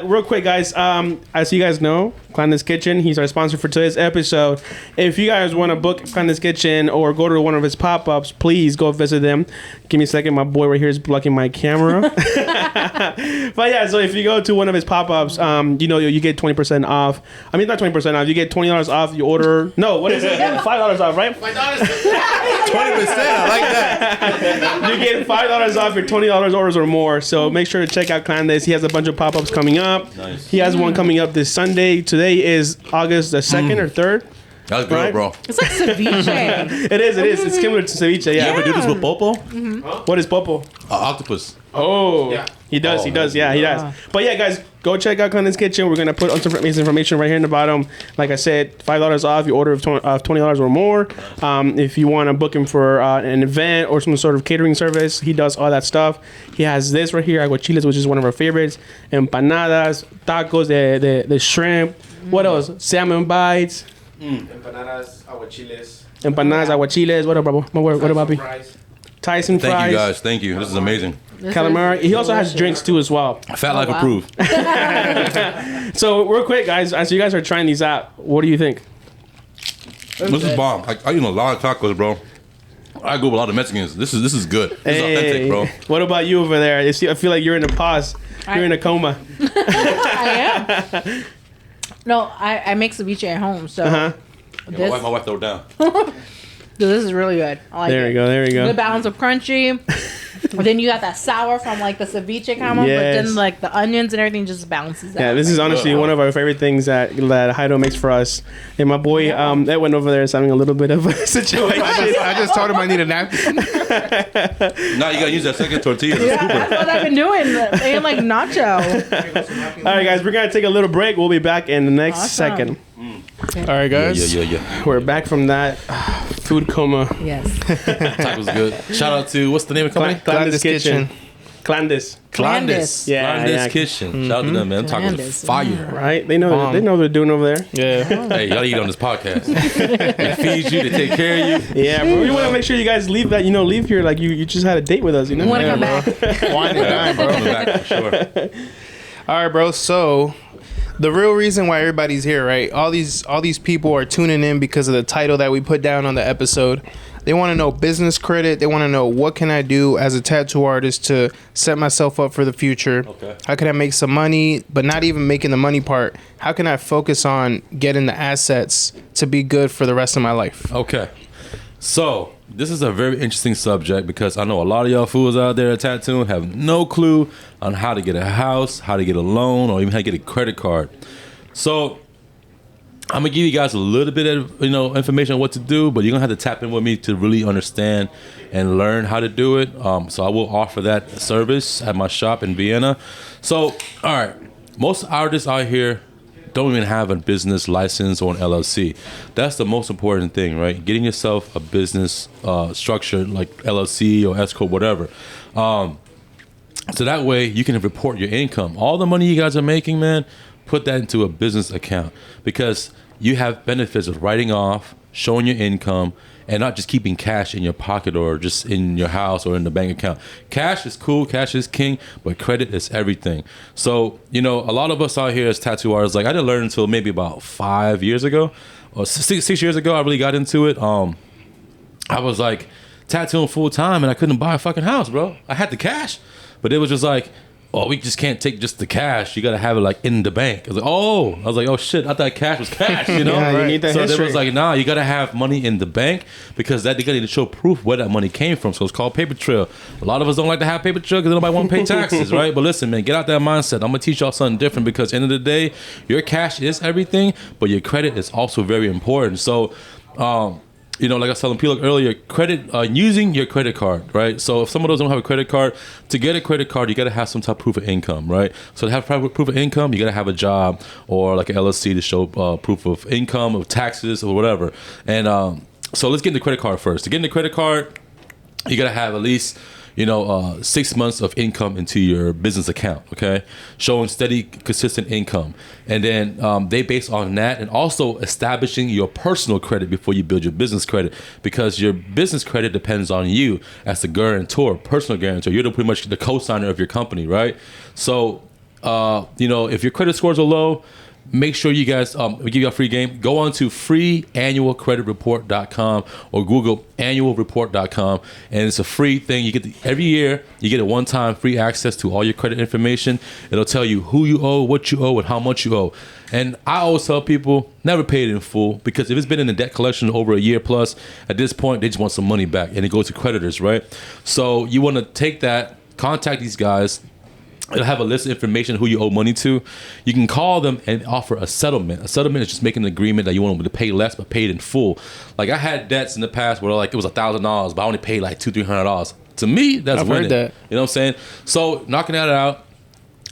Real quick, guys. As you guys know, Clanda's Kitchen. He's our sponsor for today's episode. If you guys want to book Clanda's Kitchen or go to one of his pop-ups, please go visit them. Give me a second. My boy right here is blocking my camera. But yeah, so if you go to one of his pop-ups, you get 20% off. I mean, not 20% off. You get $20 off. You order. No, what is it? $5 off, right? $5. 20%. I like that. You get $5 off your $20 orders or more. So make sure to check out Clanda's. He has a bunch of pop-ups coming up. Nice. He has one coming up this Sunday. Today is August the 2nd or 3rd. That's good, bro. It's like ceviche. It is. It's similar to ceviche. Yeah. You ever do this with popo? What is popo? Octopus. Oh, yeah. He does. Yeah, he does. But yeah, guys, go check out Clanda's Kitchen. We're gonna put his information right here in the bottom. Like I said, $5 off your order of $20 or more. If you want to book him for an event or some sort of catering service, he does all that stuff. He has this right here, aguachiles, which is one of our favorites. Empanadas, tacos, the shrimp. What else? Salmon bites. Empanadas, aguachiles. What about what about me? Tyson fries. Thank you, guys. Thank you. This is amazing. Calamari. He also has drinks too as well. Fat Life approved. So real quick, guys, as you guys are trying these out, what do you think? This is bomb. I eat a lot of tacos, bro. I go with a lot of Mexicans. This is good. This is authentic, bro. What about you over there? I feel like you're in a pause. You're in a coma. I am. No, I make ceviche at home, so My wife throw it down. This is really good. I like it. There you go. Good balance of crunchy. But then you got that sour from like the ceviche kind of, but then like the onions and everything just balances out. Yeah, this is honestly one of our favorite things that Heido makes for us. And my boy Edwin over there is having a little bit of a situation. I just told him I need a napkin. Now you gotta use that second tortilla. Yeah, that's what I've been doing. And like nacho. All right, guys, we're gonna take a little break. We'll be back in the next second. All right, guys. Yeah. We're back from that food coma. Yes. Tacos good. Shout out to what's the name of the company? Clanda's Kitchen. Clanda's. Yeah. Kitchen. Shout out to them, man. Tacos is fire. Right? They know what they're doing over there. Yeah. Hey, y'all eat on this podcast. They feed you, they take care of you. Yeah, bro. We want to make sure you guys leave here like you just had a date with us, you know? Want to come back? Wine and dine, bro. Coming back for sure. All right, bro. So the real reason why everybody's here, right? All these people are tuning in because of the title that we put down on the episode. They want to know business credit. They want to know, what can I do as a tattoo artist to set myself up for the future? Okay. How can I make some money, but not even making the money part? How can I focus on getting the assets to be good for the rest of my life? Okay. So this is a very interesting subject because I know a lot of y'all fools out there at tattooing have no clue on how to get a house, how to get a loan, or even how to get a credit card. So I'm gonna give you guys a little bit of information on what to do, but you're gonna have to tap in with me to really understand and learn how to do it. So I will offer that service at my shop in Vienna. So all right, most artists out here don't even have a business license or an LLC. That's the most important thing, right? Getting yourself a business structure like LLC or S corp, whatever. So that way you can report your income. All the money you guys are making, man, put that into a business account because you have benefits of writing off, showing your income, and not just keeping cash in your pocket or just in your house or in the bank account. Cash is cool, cash is king, but credit is everything. So, a lot of us out here as tattoo artists, like I didn't learn until maybe about 5 years ago or 6 years ago, I really got into it. I was like tattooing full time and I couldn't buy a fucking house, bro. I had the cash, but it was just like, oh, we just can't take just the cash. You got to have it like in the bank. I was like, oh shit, I thought cash was cash, you know? Yeah, you need that so history. they was like, nah, you got to have money in the bank because that you got to show proof where that money came from. So it's called paper trail. A lot of us don't like to have paper trail because nobody want to pay taxes, right? But listen, man, get out that mindset. I'm going to teach y'all something different because at the end of the day, your cash is everything, but your credit is also very important. So, like I was telling people earlier, credit using your credit card, right? So if some of those don't have a credit card, to get a credit card, you got to have some type of proof of income, right? So to have proof of income, you got to have a job or like an LLC to show proof of income, of taxes, or whatever. And So let's get into credit card first. To get into credit card, you gotta have at least 6 months of income into your business account, okay? Showing steady, consistent income. And then they base on that, and also establishing your personal credit before you build your business credit, because your business credit depends on you as the guarantor, personal guarantor. You're pretty much the co-signer of your company, right? So, if your credit scores are low, make sure you guys, we give you a free game. Go on to freeannualcreditreport.com or Google annualreport.com, and it's a free thing. You get every year, you get a one-time free access to all your credit information. It'll tell you who you owe, what you owe, and how much you owe. And I always tell people, never pay it in full, because if it's been in the debt collection over a year plus, at this point, they just want some money back, and it goes to creditors, right? So you want to take that, contact these guys. It'll have a list of information who you owe money to. You can call them and offer a settlement. A settlement is just making an agreement that you want them to pay less but pay it in full. Like, I had debts in the past where like it was $1,000, but I only paid like $200-$300. To me, that's I've winning. heard that. You know what I'm saying? So knocking that out,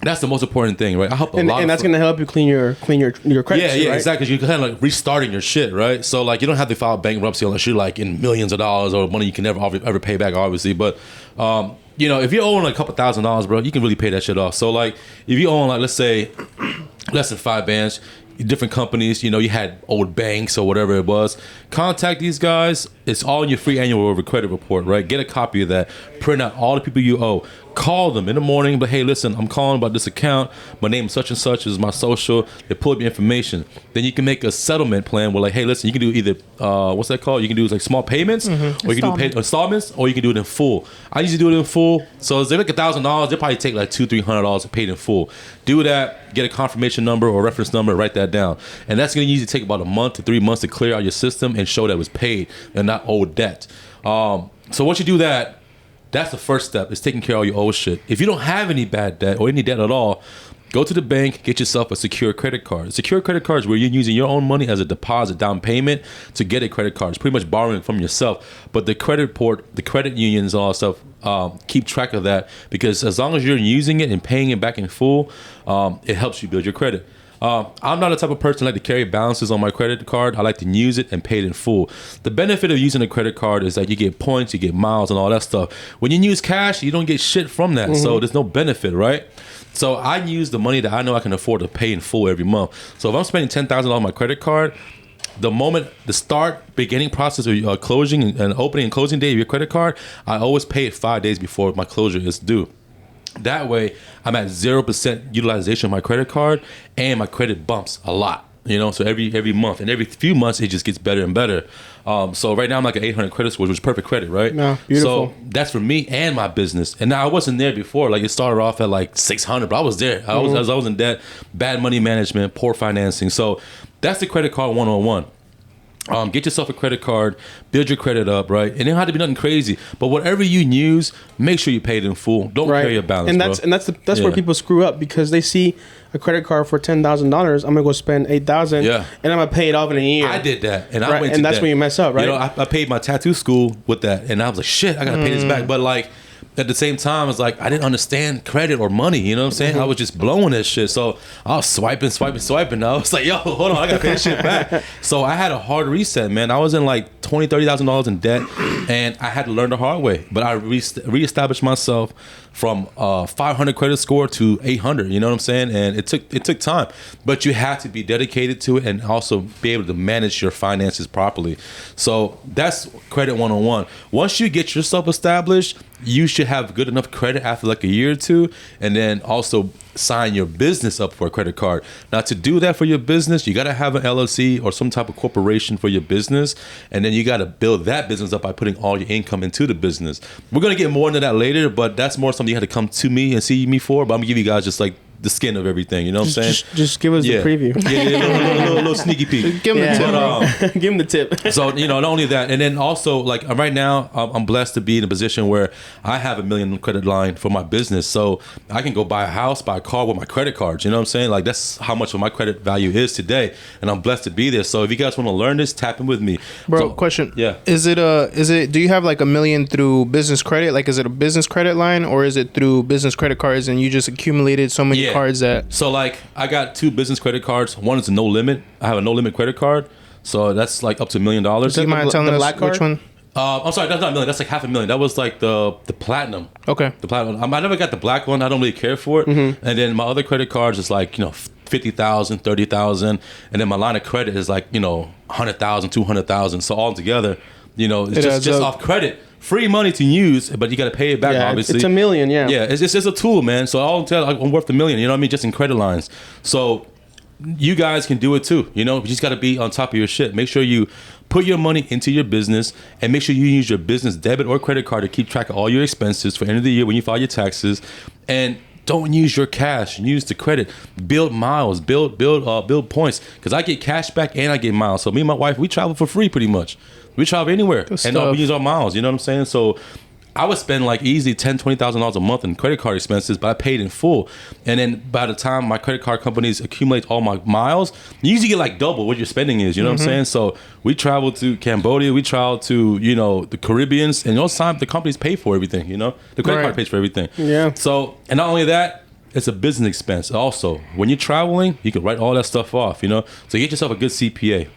that's the most important thing, right? I help a lot, and that's gonna help you clean your credit. Yeah, right? exactly. You're kind of like restarting your shit, right? So like, you don't have to file bankruptcy unless you're like in millions of dollars or money you can never ever pay back, obviously. But if you're owing like a couple $1,000s, bro, you can really pay that shit off. So like, if you own like, let's say, less than 5 bands, different companies, you had old banks or whatever it was, contact these guys. It's all in your free annual credit report, right? Get a copy of that. Print out all the people you owe. Call them in the morning, but hey, listen, I'm calling about this account. My name is such and such, is my social. They pull up your information. Then you can make a settlement plan where like, hey, listen, you can do either what's that called? You can do like small payments, or you can do installments, or you can do it in full. I usually do it in full. So if they make $1,000, they probably take like $200-$300 paid in full. Do that. Get a confirmation number or reference number. Write that down, and that's going to usually take about a month to 3 months to clear out your system and show that it was paid and not owed debt. So once you do that, that's the first step, is taking care of all your old shit. If you don't have any bad debt or any debt at all, go to the bank, get yourself a secure credit card. A secure credit card is where you're using your own money as a deposit, down payment, to get a credit card. It's pretty much borrowing from yourself. But the credit report, the credit unions, all that stuff, keep track of that, because as long as you're using it and paying it back in full, it helps you build your credit. I'm not the type of person like to carry balances on my credit card. I like to use it and pay it in full. The benefit of using a credit card is that you get points, you get miles, and all that stuff. When you use cash, you don't get shit from that. So there's no benefit, right? So I use the money that I know I can afford to pay in full every month. So if I'm spending $10,000 on my credit card, the beginning process of closing and opening and closing day of your credit card, I always pay it 5 days before my closure is due. That way, I'm at 0% utilization of my credit card, and my credit bumps a lot. So every month, and every few months, it just gets better and better. So right now, I'm like an 800 credit score, which is perfect credit, right? No, beautiful. So that's for me and my business. And now I wasn't there before. Like, it started off at like 600, but I was there. I was in debt, bad money management, poor financing. So that's the credit card 101. Get yourself a credit card, build your credit up, right? And it don't have to be nothing crazy, but whatever you use, make sure you pay it in full. Don't carry your balance, and that's where people screw up, because they see a credit card for $10,000. I'm gonna go spend $8,000, and I'm gonna pay it off in a year. I did that, and I went to and that's debt. when you mess up, right? I paid my tattoo school with that, and I was like, shit, I gotta pay this back. But like, at the same time, it's like I didn't understand credit or money. You know what I'm saying? I was just blowing this shit. So I was swiping. I was like, yo, hold on, I gotta pay this shit back. So I had a hard reset, man. I was in like $20,000-$30,000 in debt, and I had to learn the hard way. But I reestablished myself from 500 credit score to 800. You know what I'm saying? And it took time, but you have to be dedicated to it and also be able to manage your finances properly. So that's credit 101. Once you get yourself established, you should have good enough credit after like a year or two, and then also sign your business up for a credit card. Now, to do that for your business, you got to have an LLC or some type of corporation for your business, and then you got to build that business up by putting all your income into the business. We're going to get more into that later, but that's more something you had to come to me and see me for, but I'm going to give you guys just like the skin of everything, you know what I'm saying? Just give us the preview. Yeah, little sneaky peek. Give him the tip. Give him the tip. So, not only that, and then also, like, right now, I'm blessed to be in a position where I have $1 million credit line for my business. So I can go buy a house, buy a car with my credit cards. You know what I'm saying? Like, that's how much of my credit value is today. And I'm blessed to be there. So if you guys want to learn this, tap in with me. Bro, so, question. Yeah. Do you have like $1 million through business credit? Like, is it a business credit line, or is it through business credit cards and you just accumulated so many cards that... So like, I got 2 business credit cards. One is a no limit. I have a no limit credit card. So that's like up to $1 million. Do you mind telling us which one? I'm sorry, that's not $1 million. That's like $500,000. That was like the platinum. Okay. The platinum. I never got the black one. I don't really care for it. And then my other credit cards is like, you know, 50,000, 30,000, and then my line of credit is like, you know, 100,000, 200,000. So all together, you know, it's just off credit. Free money to use, but you got to pay it back. Obviously, it's $1 million. Yeah. Yeah, it's just a tool, man. So all together, I'm worth $1 million. You know what I mean? Just in credit lines. So you guys can do it too. You know, you just got to be on top of your shit. Make sure you put your money into your business, and make sure you use your business debit or credit card to keep track of all your expenses for the end of the year when you file your taxes. And don't use your cash. Use the credit. Build miles. Build points. Because I get cash back and I get miles. So me and my wife, we travel for free pretty much. We travel anywhere, and we use our miles. You know what I'm saying? So I would spend like easily $10,000, $20,000 a month in credit card expenses, but I paid in full. And then by the time my credit card companies accumulate all my miles, you usually get like double what your spending is. You know what I'm saying? So we traveled to Cambodia, we traveled to, you know, the Caribbeans, and those times the companies pay for everything. You know, the credit card pays for everything. Yeah. So, and not only that, it's a business expense. Also, when you're traveling, you can write all that stuff off. You know, so get yourself a good CPA.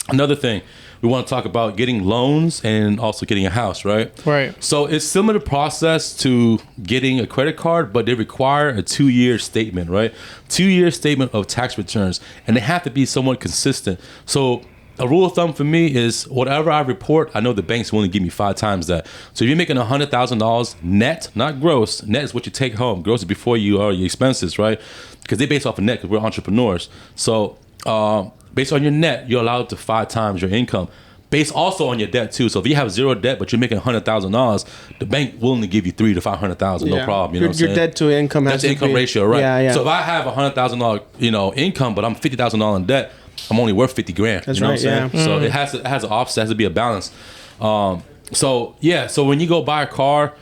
Another thing, we want to talk about getting loans and also getting a house, right? Right. So it's similar process to getting a credit card, but they require a 2-year statement, right? 2-year statement of tax returns, and they have to be somewhat consistent. So a rule of thumb for me is whatever I report, I know the bank's willing to give me 5 times that. So if you're making $100,000 net, not gross, net is what you take home. Gross is before you are your expenses, right? Because they base off of net because we're entrepreneurs. So based on your net, you're allowed to 5 times your income. Based also on your debt too. So if you have 0 debt, but you're making $100,000, the bank willing to give you $300,000 to $500,000, no problem. You know what I'm saying? Your debt to income. That's the income ratio, right? Yeah. So if I have $100,000, you know, income, but I'm $50,000 in debt, I'm only worth $50,000. That's you know right. what I'm saying? So it has an offset, has to be a balance. So when you go buy a car,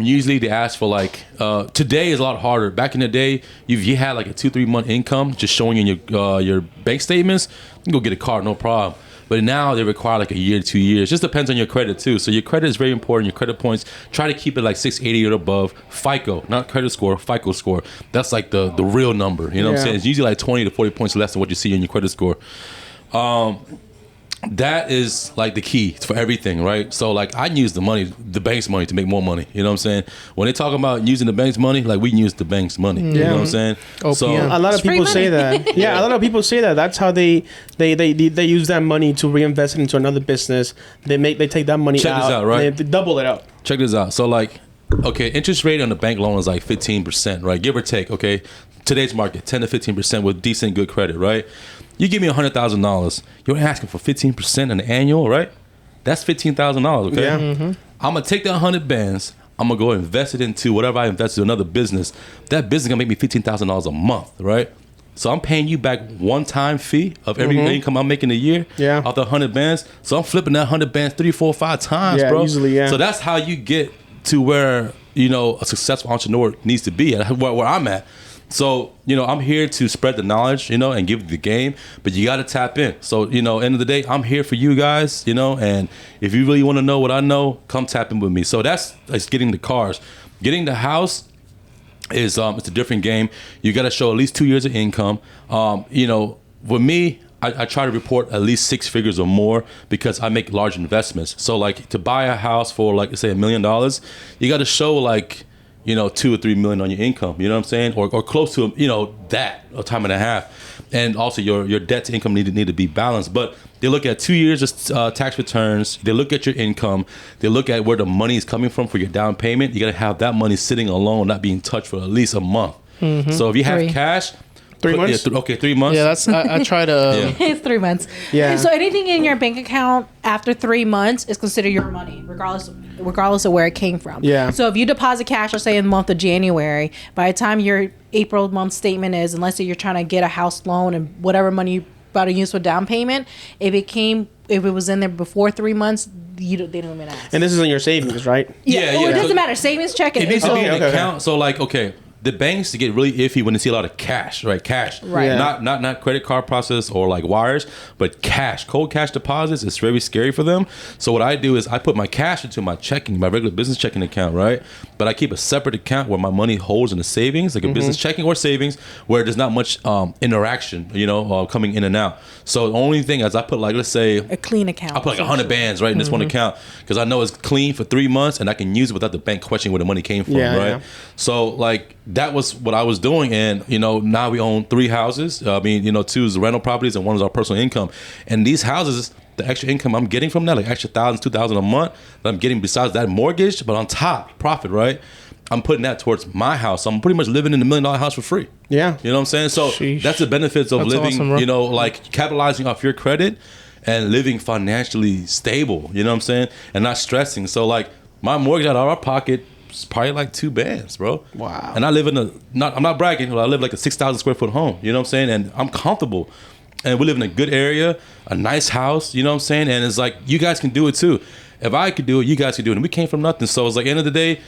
usually they ask for like today is a lot harder. Back in the day, you had like a 2-3 month income just showing in your bank statements, you can go get a car, no problem. But now they require like a year to 2 years. Just depends on your credit too. So your credit is very important. Your credit points, try to keep it like 680 or above. FICO, not credit score, FICO score. That's like the real number. You know what I'm saying? It's usually like 20 to 40 points less than what you see in your credit score. That is like the key for everything, right? So like I use the bank's money to make more money. You know what I'm saying? When they talk about using the bank's money, like we use the bank's money. You know what I'm saying? OPM. So A lot of people say that. Yeah, a lot of people say that. That's how they use that money to reinvest it into another business. They take that money Check this out, right? They double it up. check this out. So like, okay, interest rate on the bank loan is like 15%, right? Give or take, okay? Today's market, 10 to 15% with decent, good credit, right? You give me $100,000, you're asking for 15% an annual, right? That's $15,000, okay? Yeah. Mm-hmm. I'm gonna take that 100 bands, I'm gonna go invest it into whatever I invest in another business. That business is gonna make me $15,000 a month, right? So I'm paying you back one-time fee of every income I'm making a year off the 100 bands. So I'm flipping that 100 bands 3, 4, 5 times, bro. Easily, yeah. So that's how you get to where, you know, a successful entrepreneur needs to be at, where I'm at. So, you know, I'm here to spread the knowledge, you know, and give the game, but you got to tap in. So, you know, end of the day, I'm here for you guys, you know, and if you really want to know what I know, come tap in with me. So that's getting the cars. Getting the house is it's a different game. You got to show at least 2 years of income. You know, with me, I try to report at least 6 figures or more because I make large investments. So like to buy a house for like, say $1 million, you got to show like, you know, 2 or 3 million on your income, you know what I'm saying? Or close to, you know, that a time and a half. And also your debt to income need to be balanced. But they look at 2 years of tax returns. They look at your income. They look at where the money is coming from for your down payment. You got to have that money sitting alone, not being touched for at least a month. Mm-hmm. So if you have cash, 3 months? Okay, 3 months. Yeah, that's I try to. It's 3 months. Yeah. So anything in your bank account after 3 months is considered your money, regardless of where it came from. Yeah. So if you deposit cash, let's say in the month of January, by the time your April month statement is, unless you're trying to get a house loan and whatever money you about to use for down payment, if it was in there before 3 months, they don't even ask. And this is in your savings, right? Well, it doesn't matter. Savings checking. It needs to be an Okay. account. So like, okay, the banks get really iffy when they see a lot of cash, right? Cash, Right. Yeah. Not credit card process or like wires, but cash, cold cash deposits. It's very scary for them. So what I do is I put my cash into my regular business checking account, right? But I keep a separate account where my money holds in the savings, like a business checking or savings, where there's not much interaction, coming in and out. So the only thing is I put like, let's say, A clean account. I put like 100 bands right in this one account because I know it's clean for 3 months and I can use it without the bank questioning where the money came from, Yeah, right? yeah. So like that was what I was doing, and now we own 3 houses. 2 is rental properties and 1 is our personal income. And these houses, the extra income I'm getting from that, like extra $1,000, $2,000 a month that I'm getting besides that mortgage, but on top profit, right? I'm putting that towards my house. So I'm pretty much living in a $1 million house for free. Yeah. You know what I'm saying? So Sheesh. that's the benefits of That's living, awesome, bro. like capitalizing off your credit and living financially stable, you know what I'm saying? And not stressing. So like my mortgage out of our pocket is probably like 2 bands, bro. Wow. And I live I'm not bragging, but I live like a 6,000 square foot home, you know what I'm saying? And I'm comfortable. And we live in a good area, a nice house, you know what I'm saying? And it's like, you guys can do it too. If I could do it, you guys could do it. And we came from nothing. So it's like, end of the day,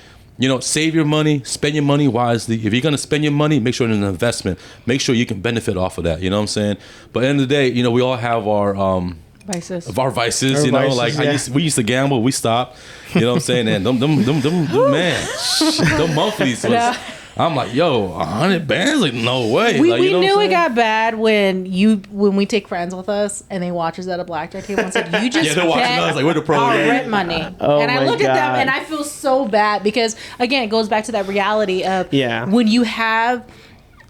save your money, spend your money wisely. If you're going to spend your money, make sure it's an investment. Make sure you can benefit off of that, you know what I'm saying? But at the end of the day, we all have our Vices. of our vices, Our vices, like yeah. we used to gamble, we stopped, you know what I'm saying? And them man, them monthlies was, I'm like, yo, 100 bands? Like, no way. We, like, we you know what knew I'm it saying? got bad when we take friends with us and they watch us at a blackjack table and said, "You just Yeah, they're watching bet us like we're the pro. our Yeah. rent money." Oh and I my look at them God. and I feel so bad because again, it goes back to that reality of Yeah. when you have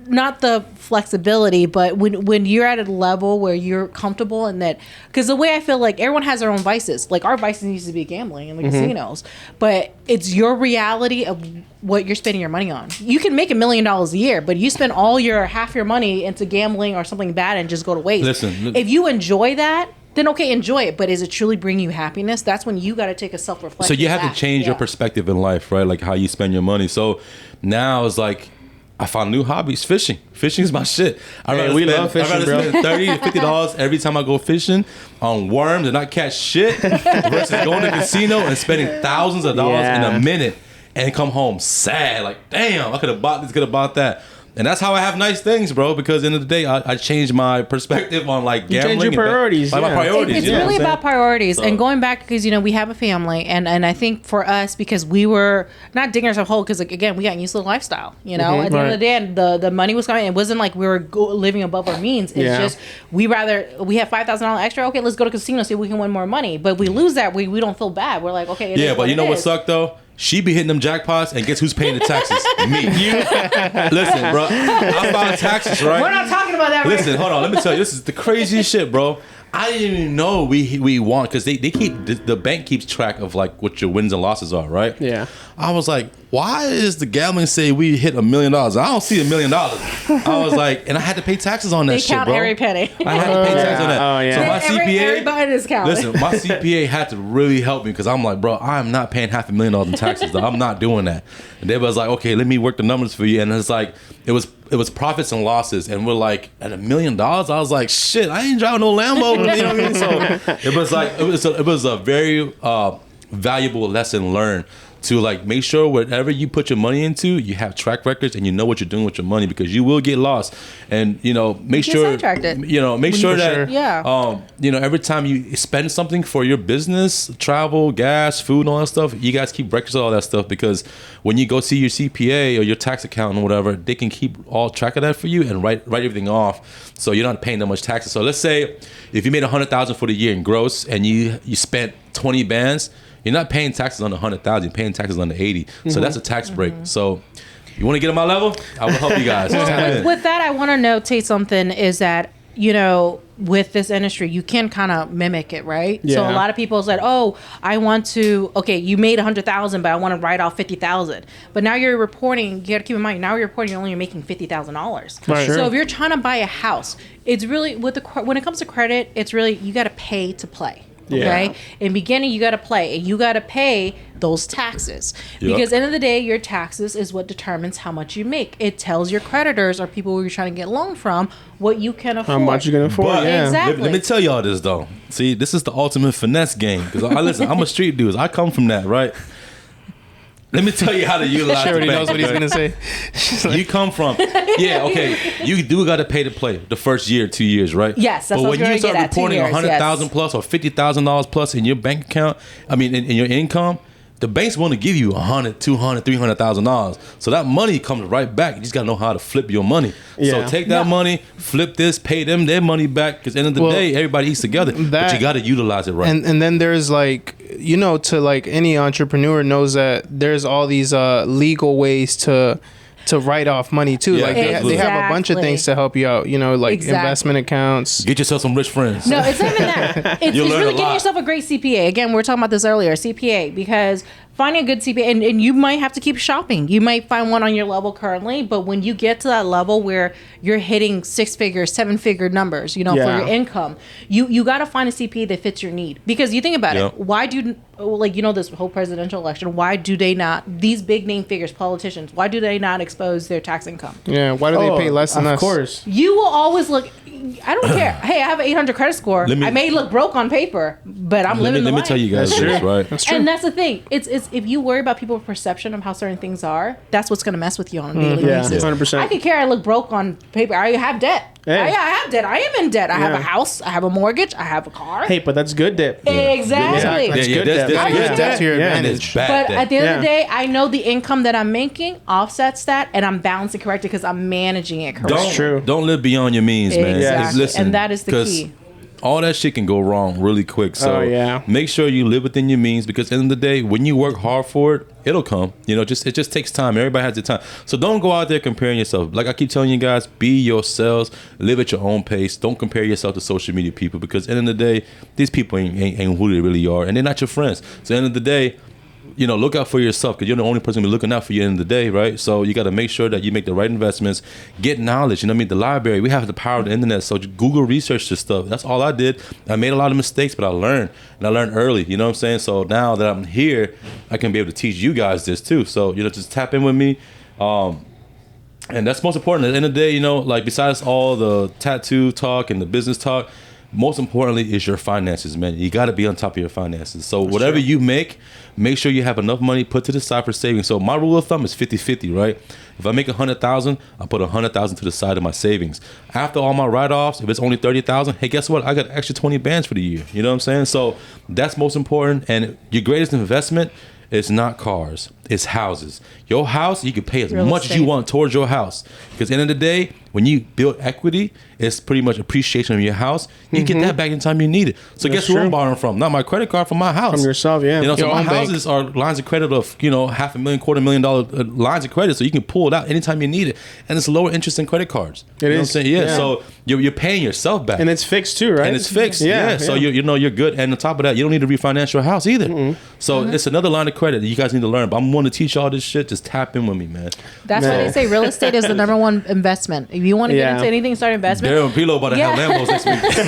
not the flexibility, but when you're at a level where you're comfortable and that, because the way I feel like everyone has their own vices. Like our vices used to be gambling in the casinos, but it's your reality of what you're spending your money on. You can make $1 million a year, but you spend half your money into gambling or something bad and just go to waste. Listen. If you enjoy that, then okay, enjoy it. But is it truly bringing you happiness? That's when you got to take a self-reflection. So you have back. to change your Yeah. perspective in life, right? Like how you spend your money. So now it's like, I found new hobbies. Fishing is my shit. We love fishing, I'd rather bro. spend $30 to $50 every time I go fishing on worms and not catch shit versus going to the casino and spending thousands of dollars in Yeah. a minute and come home sad. Like, damn, I could have bought this, could have bought that. And that's how I have nice things, bro. Because at the end of the day, I changed my perspective on like gambling. change your and priorities, my yeah. priorities. It's you know what really I'm saying? about priorities So- and going back because we have a family and I think for us because we were not digging ourselves a hole because like, again we got used to the lifestyle at the end of the day and the money was coming. It wasn't like we were living above our means. It's just we have $5,000 extra. Okay, let's go to casino see if we can win more money. But we lose that we don't feel bad. We're like okay. It is But you know it what is. sucked though? She be hitting them jackpots, and guess who's paying the taxes? Me. Listen, bro. I filed taxes, right? We're not talking about that. Listen, hold on. Let me tell you, this is the craziest shit, bro. I didn't even know we won because they keep the bank keeps track of like what your wins and losses are, right? Yeah. I was like, why is the gambling say we hit $1 million? I don't see $1 million. I was like, and I had to pay taxes on that They shit, count bro. every penny. I had to pay taxes on that. Oh, yeah. So my CPA, Everybody is counting. listen, my CPA had to really help me because I'm like, bro, I'm not paying $500,000 in taxes. Though. I'm not doing that. And they was like, okay, let me work the numbers for you. And it's like, it was profits and losses, and we're like at $1 million. I was like, shit, I ain't driving no Lambo. You know what I mean? So it was like it was a very valuable lesson learned to like make sure whatever you put your money into, you have track records and you know what you're doing with your money because you will get lost. And make get sure sidetracked. make sure that Yeah. every time you spend something for your business, travel, gas, food, and all that stuff, you guys keep records of all that stuff because when you go see your CPA or your tax accountant or whatever, they can keep all track of that for you and write everything off, so you're not paying that much taxes. So let's say if you made $100,000 for the year in gross and you spent 20 bands, you're not paying taxes on the 100,000. You're paying taxes on the 80. So that's a tax break. So you want to get on my level? I will help you guys. Just tap in. With that, I want to notate something is that, with this industry, you can kind of mimic it, right? So a Yeah. lot of people said, oh, I want to, okay, you made 100,000, but I want to write off 50,000. But now you're reporting, you got to keep in mind, now you're reporting you're only making $50,000. Right. So Sure. if you're trying to buy a house, it's really, when it comes to credit, it's really, you got to pay to play. Okay. Yeah. In beginning, you got to play and you got to pay those taxes Yep. because end of the day, your taxes is what determines how much you make. It tells your creditors or people who you're trying to get loan from what you can afford. How much you can afford? But Yeah. Exactly. let me tell y'all this though. See, this is the ultimate finesse game. Because listen, I'm a street dude. I come from that, right? Let me tell you how to utilize She already the bank. knows what he's okay? gonna say. She's like, You come from, you do got to pay to play the first year, 2 years, right? Yes, that's but what when I you was gonna start get at, 2 reporting years, 100,000 yes. plus or $50,000 plus in your bank account, in your income, the banks want to give you $100,000, $200,000, $300,000. So that money comes right back. You just gotta know how to flip your money. Yeah. So take that money, flip this, pay them their money back. Because at the end of the day, everybody eats together. But you gotta utilize it right. and then there's like, to like any entrepreneur knows that there's all these legal ways to write off money too. Yeah, like they have a bunch of things to help you out. Like investment accounts. Get yourself some rich friends. No, it's not even that. It's You'll learn really a getting lot. yourself a great CPA. Again, we were talking about this earlier, CPA, because finding a good CPA, and you might have to keep shopping. You might find one on your level currently, but when you get to that level where you're hitting 6-figure, 7-figure numbers, for your income, you got to find a CPA that fits your need. Because you think about it, why do, this whole presidential election, why do they not, these big name figures, politicians, why do they not expose their tax income? Yeah, why do they pay less than us? Of course. You will always look, I don't care. Hey, I have an 800 credit score. I may look broke on paper, but I'm living the life. Let me tell you guys this, right? That's true. And that's the thing. It's if you worry about people's perception of how certain things are, that's what's going to mess with you on a daily basis. 100%. I could care. I look broke on paper. I have debt. Hey. I have debt. I am in debt. I have a house. I have a mortgage. I have a car. Hey, but that's good debt. Exactly. That's good that's debt. good Use that to your And advantage. it's bad But debt. at the end of the Yeah. day, I know the income that I'm making offsets that, and I'm balancing correctly because I'm managing it correctly. Don't live beyond your means, man. Exactly. Listen, And that is the 'cause key. all that shit can go wrong really quick. So make sure you live within your means, because at the end of the day, when you work hard for it, it'll come. It just takes time. Everybody has the time. So don't go out there comparing yourself. Like I keep telling you guys, be yourselves, live at your own pace. Don't compare yourself to social media people, because at the end of the day, these people ain't who they really are, and they're not your friends. So at the end of the day, look out for yourself, because you're the only person gonna be looking out for you at the end of the day, right? So you got to make sure that you make the right investments, get knowledge. The library, we have the power of the internet, so Google research this stuff. That's all I did. I made a lot of mistakes, but I learned, and I learned early. You know what I'm saying? So now that I'm here, I can be able to teach you guys this too. So just tap in with me. And that's most important. At the end of the day, besides all the tattoo talk and the business talk, most importantly is your finances, man. You got to be on top of your finances. So whatever you make sure you have enough money put to the side for savings. So my rule of thumb is 50-50, right? If I make 100,000, I put 100,000 to the side of my savings. After all my write-offs, if it's only 30,000, hey, guess what? I got extra 20 bands for the year. You know what I'm saying? So that's most important. And your greatest investment is not cars, it's houses. Your house, you can pay as much as you want towards your house. Because at the end of the day, when you build equity, it's pretty much appreciation of your house. You get that back in time you need it. So guess who I'm borrowing from? Not my credit card, from my house. From yourself, yeah. So Your my own bank. houses are lines of credit of, $500,000, $250,000 lines of credit. So you can pull it out anytime you need it. And it's lower interest than credit cards. It You know what I'm is. saying? Yeah. Yeah. So you're paying yourself back. And it's fixed too, right? And it's fixed. Yeah. So you're good. And on top of that, you don't need to refinance your house either. So it's another line of credit that you guys need to learn. But I'm going to teach y'all this shit. Just tap in with me, man. That's why they say real estate is the number one investment. If you want to get into anything, start investment. Daryl and Pilo about to have Lambos next week.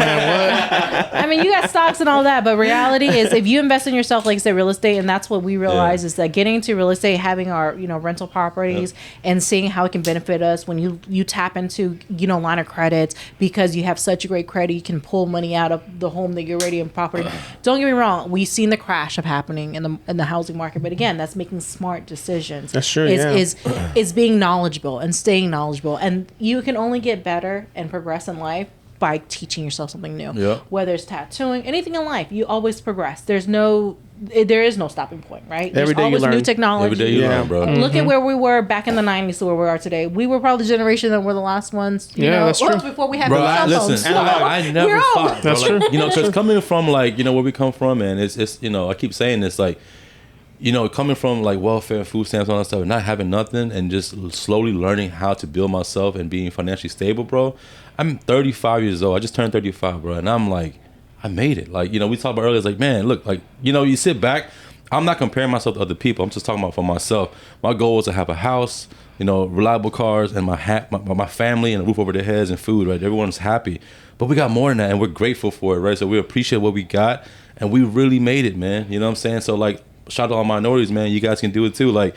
I mean, you got stocks and all that, but reality is, if you invest in yourself, like I said, real estate, and that's what we realize is that getting into real estate, having our rental properties, and seeing how it can benefit us when you tap into line of credits, because you have such a great credit, you can pull money out of the home that you're already in property. Don't get me wrong, we've seen the crash of happening in the housing market, but again, that's making smart decisions. That's true. Is being knowledgeable and staying knowledgeable, and you can only get better and progress in life by teaching yourself something new. Yeah. Whether it's tattooing, anything in life, you always progress. There is no stopping point, right? There's Every day you always learn. new technology. Every day you learn, bro. Look at where we were back in the 90s to where we are today. We were probably the generation that were the last ones, that's true. before we had Bro, cell phones. listen, So, I never we're old. thought, bro, because coming from where we come from, man, it's I keep saying this, coming from welfare, food stamps, all that stuff, and not having nothing, and just slowly learning how to build myself and being financially stable, bro. I'm 35 years old. I just turned 35, bro, and I'm like, I made it. We talked about earlier. It's like, man, look, you sit back. I'm not comparing myself to other people. I'm just talking about for myself. My goal was to have a house, reliable cars, and my family, and a roof over their heads, and food, right? Everyone's happy. But we got more than that, and we're grateful for it, right? So we appreciate what we got, and we really made it, man. You know what I'm saying? So, shout out to all minorities, man. You guys can do it too.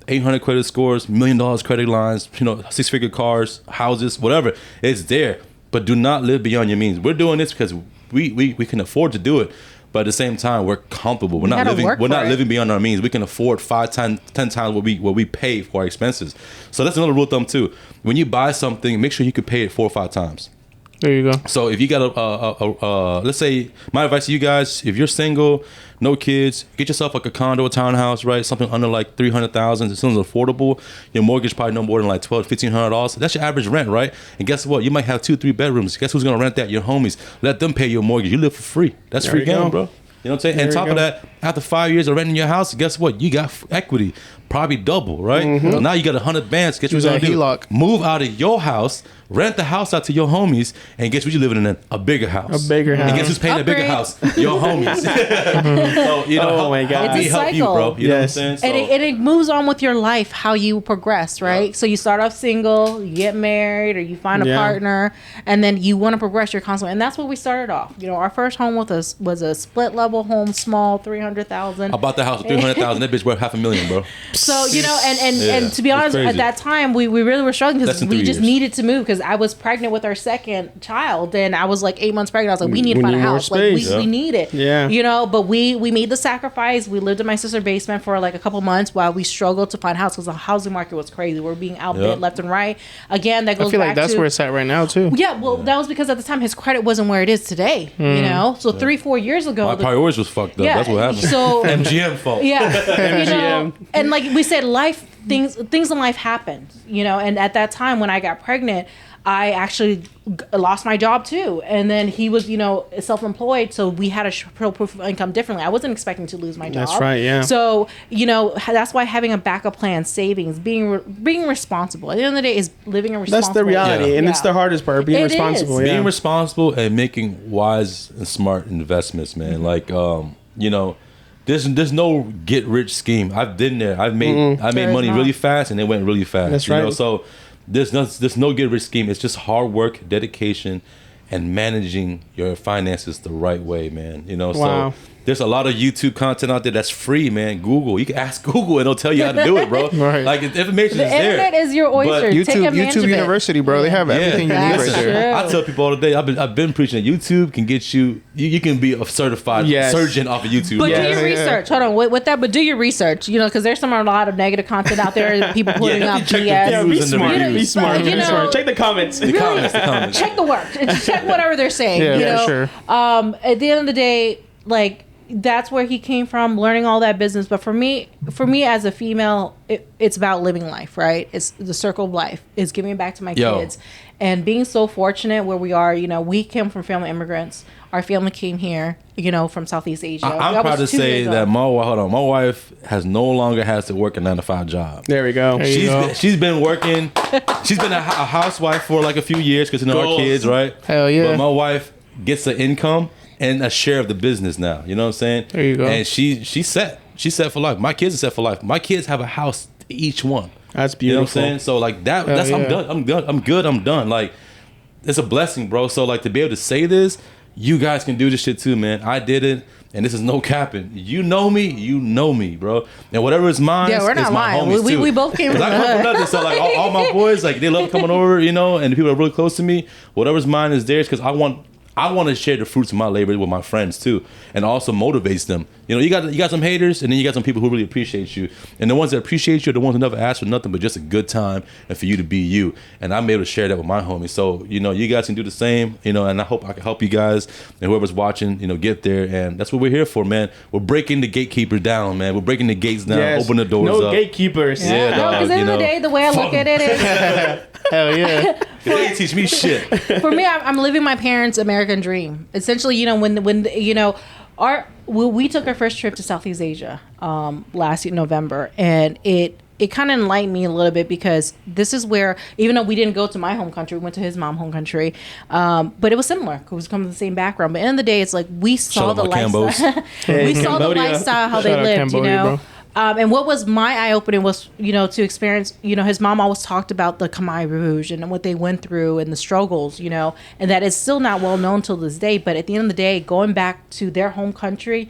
800 credit scores, $1 million credit lines, 6-figure cars, houses, whatever. It's there. But do not live beyond your means. We're doing this because we can afford to do it. But at the same time, we're comfortable. We're not living beyond our means. We can afford 5 times, 10 times what we pay for our expenses. So that's another rule of thumb too. When you buy something, make sure you can pay it 4 or 5 times. There you go. So if you got let's say, my advice to you guys, if you're single, no kids, get yourself like a condo, a townhouse, right? Something under like $300,000. As soon as affordable, your mortgage probably no more than like $1,200. That's your average rent, right? And guess what? You might have 2-3 bedrooms. Guess who's gonna rent that? Your homies. Let them pay your mortgage. You live for free. That's free game, bro. You know what I'm saying? And top of that, after 5 years of renting your house, guess what? You got equity, probably double, right? Mm-hmm. So now you got 100 bands. Guess what you're gonna do? HELOC. Move out of your house, rent the house out to your homies, and guess what you're living in? A bigger house. A bigger house. And guess who's paying a bigger house? Your homies. So, you know, my God. It's a help cycle. you, bro. You know what I'm saying? So, and it moves on with your life, how you progress, right? So you start off single, you get married, or you find a partner, and then you want to progress your constantly. And that's what we started off. You know, our first home with us was a split level home, small, $300,000. I bought the house for $300,000. That bitch worth $500,000, bro. So, you know, and to be honest, at that time, we really were struggling because we just needed to move because I was pregnant with our second child, and I was like 8 months pregnant. I was like, we need to find a house. Like, we need it. Yeah. You know, but we made the sacrifice. We lived in my sister's basement for like a couple months while we struggled to find a house because the housing market was crazy. We're being outbid left and right. Again, that goes back to... I feel like that's where it's at right now, too. Yeah, well, that was because at the time his credit wasn't where it is today, you know? So 3-4 years ago... My priorities was fucked up. That's what happened. So... MGM fault. Yeah. You know, and like we said, things in life happen, you know? And at that time when I got pregnant, I actually lost my job too. And then he was, you know, self-employed. So we had to show proof of income differently. I wasn't expecting to lose my job. That's right, yeah. So, you know, that's why having a backup plan, savings, being responsible. At the end of the day is living a responsible That's the reality. And it's the hardest part, being responsible. Being responsible and making wise and smart investments, man. Like, you know, there's no get rich scheme. I've been there. I made money really fast and it went really fast. That's you right. know? So there's no get rich scheme. It's just hard work, dedication, and managing your finances the right way, man. You know, so there's a lot of YouTube content out there that's free, man. Google. You can ask Google and it'll tell you how to do it, bro. Right. Like, the information is there. The internet is your oyster. YouTube University, bro. They have everything you need right there. I tell people all the day, I've been preaching that YouTube can get you can be a certified surgeon off of YouTube. But do your research. Hold on, with that, but do your research, you know, because there's a lot of negative content out there, people putting up BS. Yeah, be smart. Be smart. You know, check the comments. The comments. Check the work. Check whatever they're saying. Yeah, you know? for sure. At the end of the day, like, that's where he came from, learning all that business. But for me as a female, it's about living life, right? It's the circle of life. It's giving back to my kids. And being so fortunate where we are, you know, we came from family immigrants. Our family came here, you know, from Southeast Asia. I'm proud to say that my wife no longer has to work a 9-to-5 job. There we go. She's been working. She's been a housewife for like a few years because, you know, our kids, right? Hell yeah. But my wife gets an income and a share of the business now. You know what I'm saying? There you go. And she's set. She's set for life. My kids are set for life. My kids have a house each one. That's beautiful. You know what I'm saying? So like that's I'm done. I'm done. Like, it's a blessing, bro. So like, to be able to say this, you guys can do this shit too, man. I did it, and this is no capping. You know me, bro. And whatever is mine, we're not lying. We both came from nothing. So like, all my boys, like, they love coming over, you know, and the people that are really close to me. Whatever's mine is theirs because I want to share the fruits of my labor with my friends too, and also motivates them. You know, you got some haters, and then you got some people who really appreciate you. And the ones that appreciate you are the ones who never ask for nothing but just a good time and for you to be you. And I'm able to share that with my homies. So, you know, you guys can do the same. You know, and I hope I can help you guys and whoever's watching, you know, get there. And that's what we're here for, man. We're breaking the gatekeepers down, man. We're breaking the gates down, open the doors up. No gatekeepers. Yeah, no, because at the end of the day, the way I look at it is, hell yeah. They ain't teach me shit. For me, I'm living my parents' American dream. Essentially, you know, when you know, we took our first trip to Southeast Asia last November, and it kind of enlightened me a little bit because this is where, even though we didn't go to my home country, we went to his mom's home country, but it was similar because we come from the same background. But at the end of the day, it's like we saw the lifestyle. We saw the lifestyle, how they lived, you know. Bro. And what was my eye-opening was, you know, to experience, you know, his mom always talked about the Khmer Rouge and what they went through and the struggles, you know, and that is still not well known till this day. But at the end of the day, going back to their home country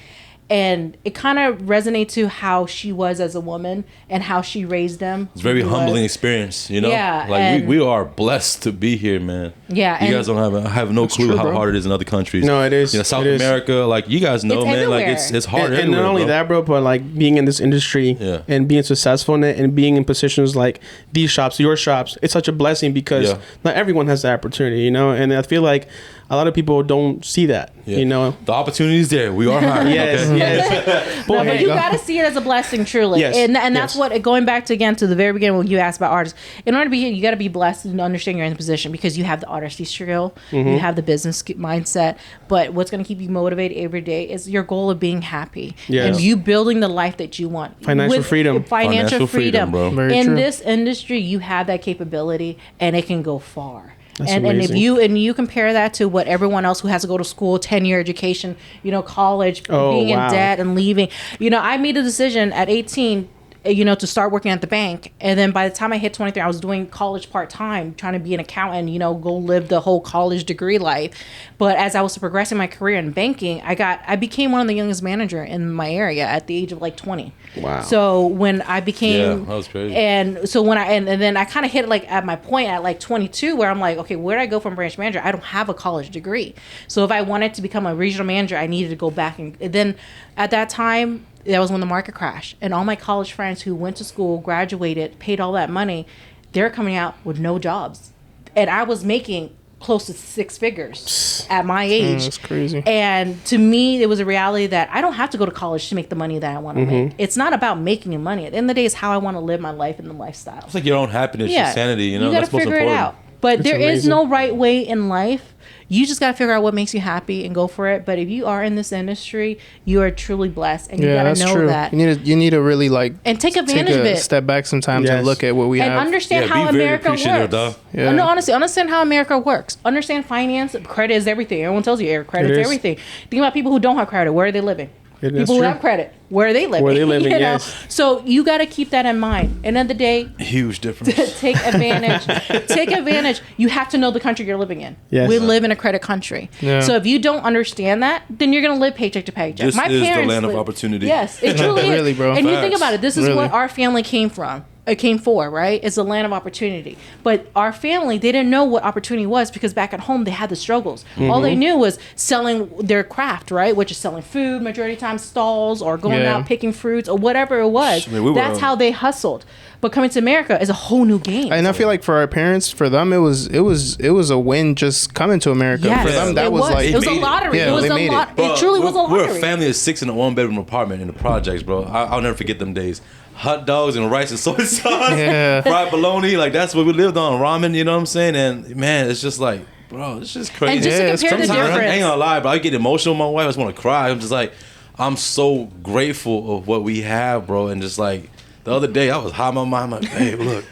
And it kind of resonates to how she was as a woman and how she raised them. It's a very humbling experience, you know? Yeah. Like, we are blessed to be here, man. Yeah. You guys don't have no clue true, how bro. hard it is in other countries. No, it is. You know, South It is. America, like, you guys know, It's man. everywhere. Like, it's hard And everywhere, not only bro. that, bro, but like being in this industry Yeah. and being successful in it and being in positions like these shops, your shops, it's such a blessing because Yeah. not everyone has the opportunity, you know? And I feel like a lot of people don't see that, Yeah. you know? The opportunity is there. We are hired. Yes, okay? yes. No, but hey, you got to see it as a blessing, truly. Yes, And that's yes. what, going back to, again, to the very beginning when you asked about artists, in order to be here, you got to be blessed and understand you're in the position because you have the artistry skill, you have the business mindset, but what's going to keep you motivated every day is your goal of being happy. Yes. And you building the life that you want. Financial freedom. Financial freedom. bro. Very in true. this industry, you have that capability and it can go far. That's And if amazing. you compare that to what everyone else who has to go to school, 10-year education, college, Oh, being wow. in debt and leaving, I made a decision at 18, to start working at the bank. And then by the time I hit 23, I was doing college part-time, trying to be an accountant, go live the whole college degree life. But as I was progressing my career in banking, I became one of the youngest manager in my area at the age of like 20. Wow. So when I became, Yeah, that was crazy. and so when and then I kind of hit like at my point at like 22 where I'm like, okay, where do I go from branch manager? I don't have a college degree. So if I wanted to become a regional manager, I needed to go back. And then at that time, that was when the market crashed. And all my college friends who went to school, graduated, paid all that money, they're coming out with no jobs. And I was making close to 6 figures at my age. That's crazy. And to me, it was a reality that I don't have to go to college to make the money that I want to Mm-hmm. make. It's not about making money. At the end of the day, it's how I want to live my life and the lifestyle. It's like your own happiness, your sanity, you know? You got That's to most figure it important. out. But there is amazing. no right way in life. You just got to figure out what makes you happy and go for it. But if you are in this industry, you are truly blessed, and you Yeah, got that's to know true. that You need to really like and take take advantage of a it. step back sometimes Yes. and look at what we And have. understand Yeah, how be very America appreciative, works. dog. Yeah. No, honestly, understand how America works. Understand finance. Credit is everything. Everyone tells you credit It is is. everything. Think about people who don't have credit. Where are they living? It is People who true. have credit. Where are they living? Where are they living, yes. So you got to keep that in mind. And at the end of the day, Huge difference. take advantage. Take advantage. You have to know the country you're living in. Yes. We live in a credit country. Yeah. So if you don't understand that, then you're gonna live paycheck to paycheck. This is the land of opportunity. Yes, it truly is. Really, bro. And you think Facts. about it. This is Really. what our family came from. It came for, right? It's a land of opportunity. But our family, they didn't know what opportunity was because back at home they had the struggles. All they knew was selling their craft, right? Which is selling food, majority of the time stalls, or going Yeah. out picking fruits or whatever it was. I mean, we were- That's how they hustled. But coming to America is a whole new game. And I feel like for our parents, for them, it was a win just coming to America. Yes, For them, that it was like it was a made it. lottery. Yeah, it was they a made it. lot. Bro, It truly was a We're lottery. a family of 6 in a 1-bedroom apartment in the projects, bro. I'll never forget them days. Hot dogs and rice and soy sauce, Yeah. fried bologna, like that's what we lived on. Ramen, you know what I'm saying? And man, it's just like, bro, it's just crazy. And just to Yeah, it's compare the Sometimes I ain't difference. gonna lie, bro. I get emotional with my wife. I just want to cry. I'm just like, I'm so grateful of what we have, bro. And just like the other day, I was high on my mind. I'm like, hey, look,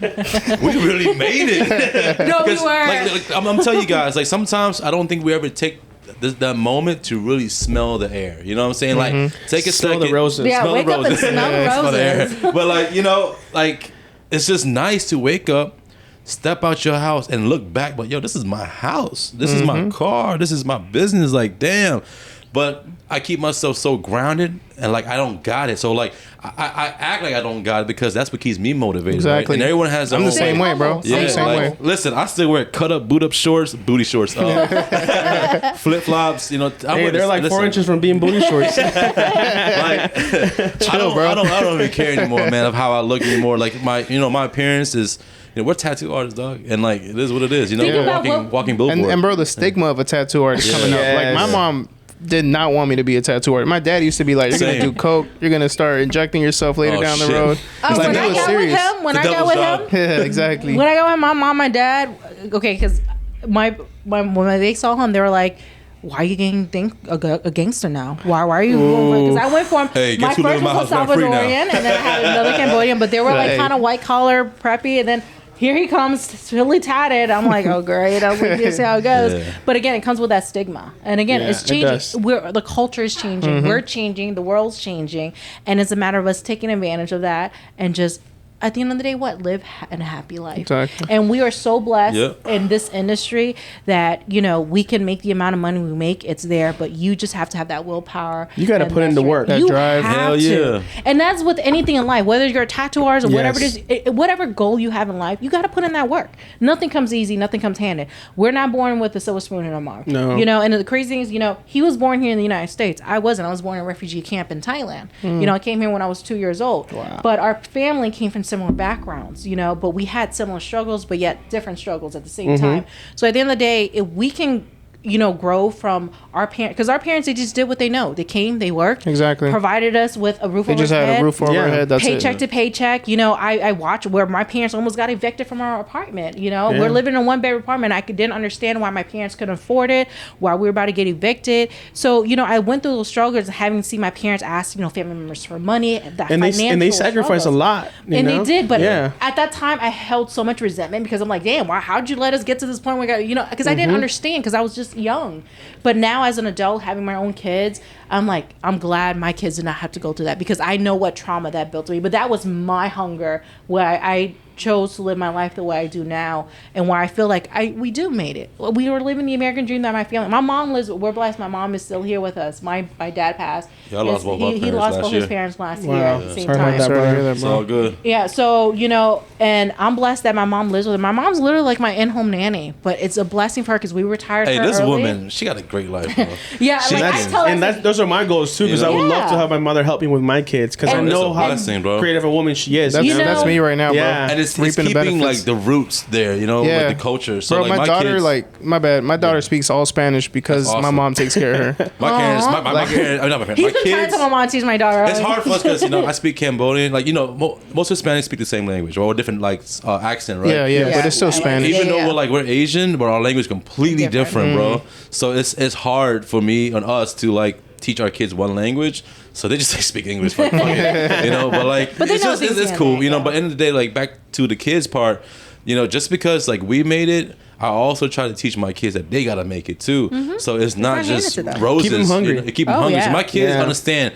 we really made it. No, we 'Cause, were. like, I'm telling you guys, like sometimes I don't think we ever take that moment to really smell the air. You know what I'm saying? Like take a Smell second, the roses. Yeah, smell wake the up and roses. smell the Smell the air. roses. But like like it's just nice to wake up, step out your house, and look back. But yo, this is my house. This is my car. This is my business. Like damn. But I keep myself so grounded and like I don't got it. So like I act like I don't got it because that's what keeps me motivated. Right? Exactly. And everyone has their I'm the own same way, bro. Yeah, I'm the same like, way. Listen, I still wear cut up boot up shorts, booty shorts, flip flops. You know, Hey, they're like 4 inches from being booty shorts. Like, I don't even care anymore, man, of how I look anymore. Like my appearance is. We're tattoo artists, dog, and like it is what it is. You know, Think we're about walking billboard. And bro, the stigma of a tattoo artist coming up. Like my Yes. mom did not want me to be a tattoo artist. My dad used to be like, "You're Same. gonna do coke. You're gonna start injecting yourself later Oh, down the shit. road." Oh, It's like, when it I was got serious. with him, when The I got devil's with job. him, Yeah, exactly. when I got with my mom, my dad, okay, because when they saw him, they were like, "Why are you getting a gangster now? Why are you?" Because I went from Hey, my guess who lives first in my was a house rent free now? Salvadorian, and then I had another Cambodian, but they were like Right. kind of white collar, preppy, and then. Here he comes, really tatted. I'm like, oh great. I was like, you see how it goes. Yeah. But again, it comes with that stigma. And again, Yeah, it's it changing. does. The culture is changing. We're changing. The world's changing, and it's a matter of us taking advantage of that and just at the end of the day, what? Live a happy life. Exactly. And we are so blessed in this industry that, you know, we can make the amount of money we make. It's there, but you just have to have that willpower. You got to put in the work. That You drive. have Hell to. yeah. And that's with anything in life, whether you're a tattoo artist or whatever Yes. it is, whatever goal you have in life, you got to put in that work. Nothing comes easy. Nothing comes handed. We're not born with a silver spoon in our mouth. No. You know, and the crazy thing is, you know, he was born here in the United States. I wasn't. I was born in a refugee camp in Thailand. You know, I came here when I was 2 years old. Wow. But our family came from similar backgrounds, you know, but we had similar struggles, but yet different struggles at the same time. So at the end of the day, if we can, you know, grow from our parents, because our parents, they just did what they know. They came, they worked, Exactly. provided us with a roof They over just our had head, a roof over our head. That's paycheck it. to paycheck. You know, I watched where my parents almost got evicted from our apartment. You know, we're living in a 1-bedroom apartment. Didn't understand why my parents couldn't afford it, why we were about to get evicted. So, you know, I went through those struggles, having seen my parents ask, you know, family members for money. That And they sacrifice struggles. a lot. And know? they did, but yeah. at that time, I held so much resentment because I'm like, damn, how'd you let us get to this point where we got, you know, because I didn't understand because I was just young. But now as an adult, having my own kids, I'm like, I'm glad my kids did not have to go through that because I know what trauma that built to me. But that was my hunger where I chose to live my life the way I do now, and where I feel like we do made it. We were living the American dream that my family. My mom lives. We're blessed. My mom is still here with us. My dad passed. Yeah, I lost both my He parents lost last both year. his parents last Wow. year at the same Sorry about time. that, Sorry to hear bro. that, It's bro. all good. Yeah, so, you know, and I'm blessed that my mom lives with her. My mom's literally like my in-home nanny, but it's a blessing for her because we retired Hey, her this early. woman, she got a great life, bro. Yeah, She like I can. tell her, And those are my goals too, because I would love Yeah. to have my mother help me with my kids, because I And- know It's a how blessing, bro. great of a woman she is. That's, You know- that's me right now, Yeah. bro. And it's Reaping the keeping benefits. like the roots there, you know, Yeah. like the culture. So Bro, like my daughter, kids, like, my bad. My daughter speaks all Spanish because That's my awesome. mom takes care of her. my parents, my parents, I mean, not my parents, he's my been trying to kids. tell my mom to teach my daughter. It's hard for us because you know I speak Cambodian. Like you know, most Hispanics speak the same language or a different like accent, right? Yeah, yeah, but it's still Spanish. Even Yeah, though yeah. we're Asian, but our language is completely different, bro. Mm-hmm. So it's hard for me and us to like teach our kids one language. So they just like, speak English, fuck it, you know. But like, But they it's know just things it's can cool, be, you know. yeah. But end of the day, like back to the kids part, you know, just because like we made it. I also try to teach my kids that they gotta make it too. So it's not not handed just to them. roses. Keep 'em hungry. You know, keep them Oh, hungry. So yeah. my kids Yeah. understand,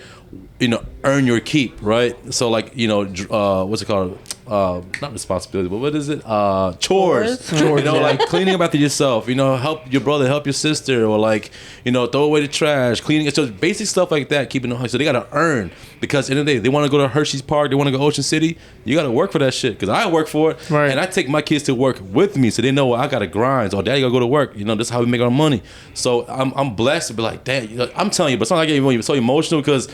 you know, earn your keep, right? So like, you know, what's it called? Not responsibility, but what is it? Chores. You know, like cleaning up after yourself. You know, help your brother, help your sister, or like, you know, throw away the trash, cleaning. So basic stuff like that, keeping them hungry. So they gotta earn because in the day they want to go to Hershey's Park, they want to go Ocean City. You gotta work for that shit because I work for it, Right. and I take my kids to work with me, so they know I gotta grind. Or daddy gotta go to work. You know, this is how we make our money. So I'm blessed to be like, dad. You know, I'm telling you, but sometimes I get so emotional because.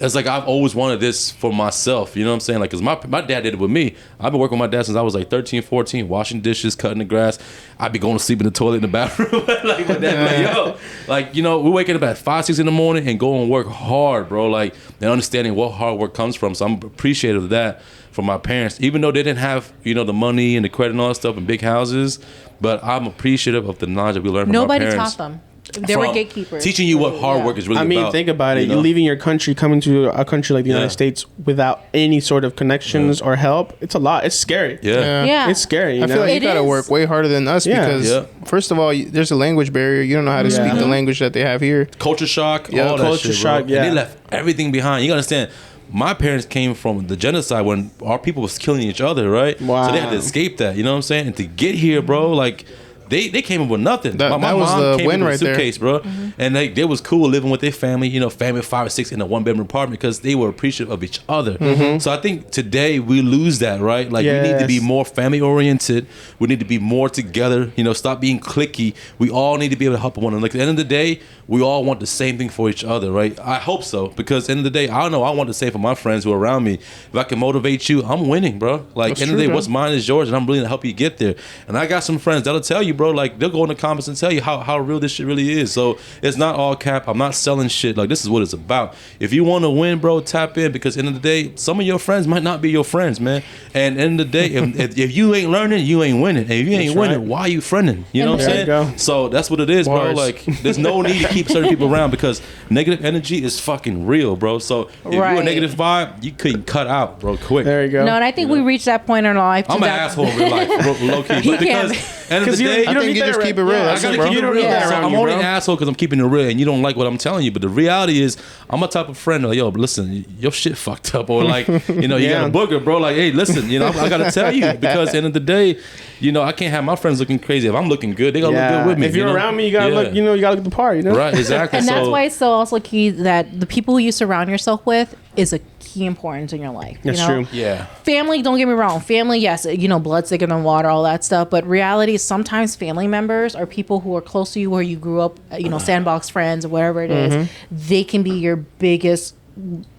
It's like I've always wanted this for myself. You know what I'm saying? Like, because my dad did it with me. I've been working with my dad since I was like 13, 14, washing dishes, cutting the grass. I'd be going to sleep in the toilet in the bathroom. Like, my dad be like, yo. Like, you know, we're waking up at 5, 6 in the morning and going to work hard, bro. Like, and understanding what hard work comes from. So I'm appreciative of that from my parents. Even though they didn't have, you know, the money and the credit and all that stuff and big houses. But I'm appreciative of the knowledge that we learned from Nobody our parents. taught them. They were From gatekeepers. Teaching you what hard work is really I mean, about. think about it. you know? You're leaving your country, coming to a country like the Yeah. United States without any sort of connections or help. It's a lot. It's scary. Yeah. Yeah. It's scary. You I know? feel like you It gotta is. work way harder than us Yeah. because Yeah. first of all, there's a language barrier. You don't know how to Yeah. speak the language that they have here. Culture shock, Yeah, all that culture shit, shock, bro. yeah. And they left everything behind. You gotta understand, my parents came from the genocide when our people was killing each other, right? Wow. So they had to escape that, you know what I'm saying? And to get here, bro, like they came up with nothing. That my was mom the came win in with right a there. suitcase, bro. And they was cool living with their family, you know, family 5 or 6 in a 1-bedroom apartment because they were appreciative of each other. So I think today we lose that, right? Like we need to be Yes. more family oriented. We need to be more together. You know, stop being cliquey. We all need to be able to help one another. Like, at the end of the day, we all want the same thing for each other, right? I hope so because at the end of the day, I don't know. I want the same for my friends who are around me. If I can motivate you, I'm winning, bro. Like, That's end of the true, day, what's mine is yours, and I'm willing to help you get there. And I got some friends that'll tell you, bro. Like, they'll go in the comments and tell you how real this shit really is. So it's not all cap. I'm not selling shit. Like, this is what it's about. If you want to win, bro, tap in because at the end of the day, some of your friends might not be your friends, man. And at the end of the day, if you ain't learning, you ain't winning. And if you ain't That's winning, right. why are you friending? You know what I'm There you saying? go. So that's what it is, bro. Bars. Like, there's no need to keep certain people around because negative energy is fucking real, bro. So if you're a Right. negative vibe, you couldn't cut out, bro, quick. There you go. No, and I think we reached that point in our life. I'm an that- asshole in real life, bro, low key. He But because can't. end of the day, I think you just keep it real. Yeah, That's I it, gotta bro. keep it You don't real. need that So around I'm you, only bro. an asshole because I'm keeping it real, and you don't like what I'm telling you. But the reality is, I'm a type of friend like, yo, listen, your shit fucked up, or like, you know, you got a booger, bro. Like, hey, listen, you know, I gotta tell you, because at the end of the day, you know, I can't have my friends looking crazy. If I'm looking good, they gotta look good with me. If you're around me, you gotta look. You know, you gotta look the part. You know, right? Exactly. And that's So- why it's so also key that the people who you surround yourself with is a key importance in your life. That's you know? true. Yeah. Family, don't get me wrong. Family, yes, you know, blood's thicker than water, all that stuff. But reality is sometimes family members are people who are close to you, where you grew up, you know, sandbox friends or whatever it is. They can be your biggest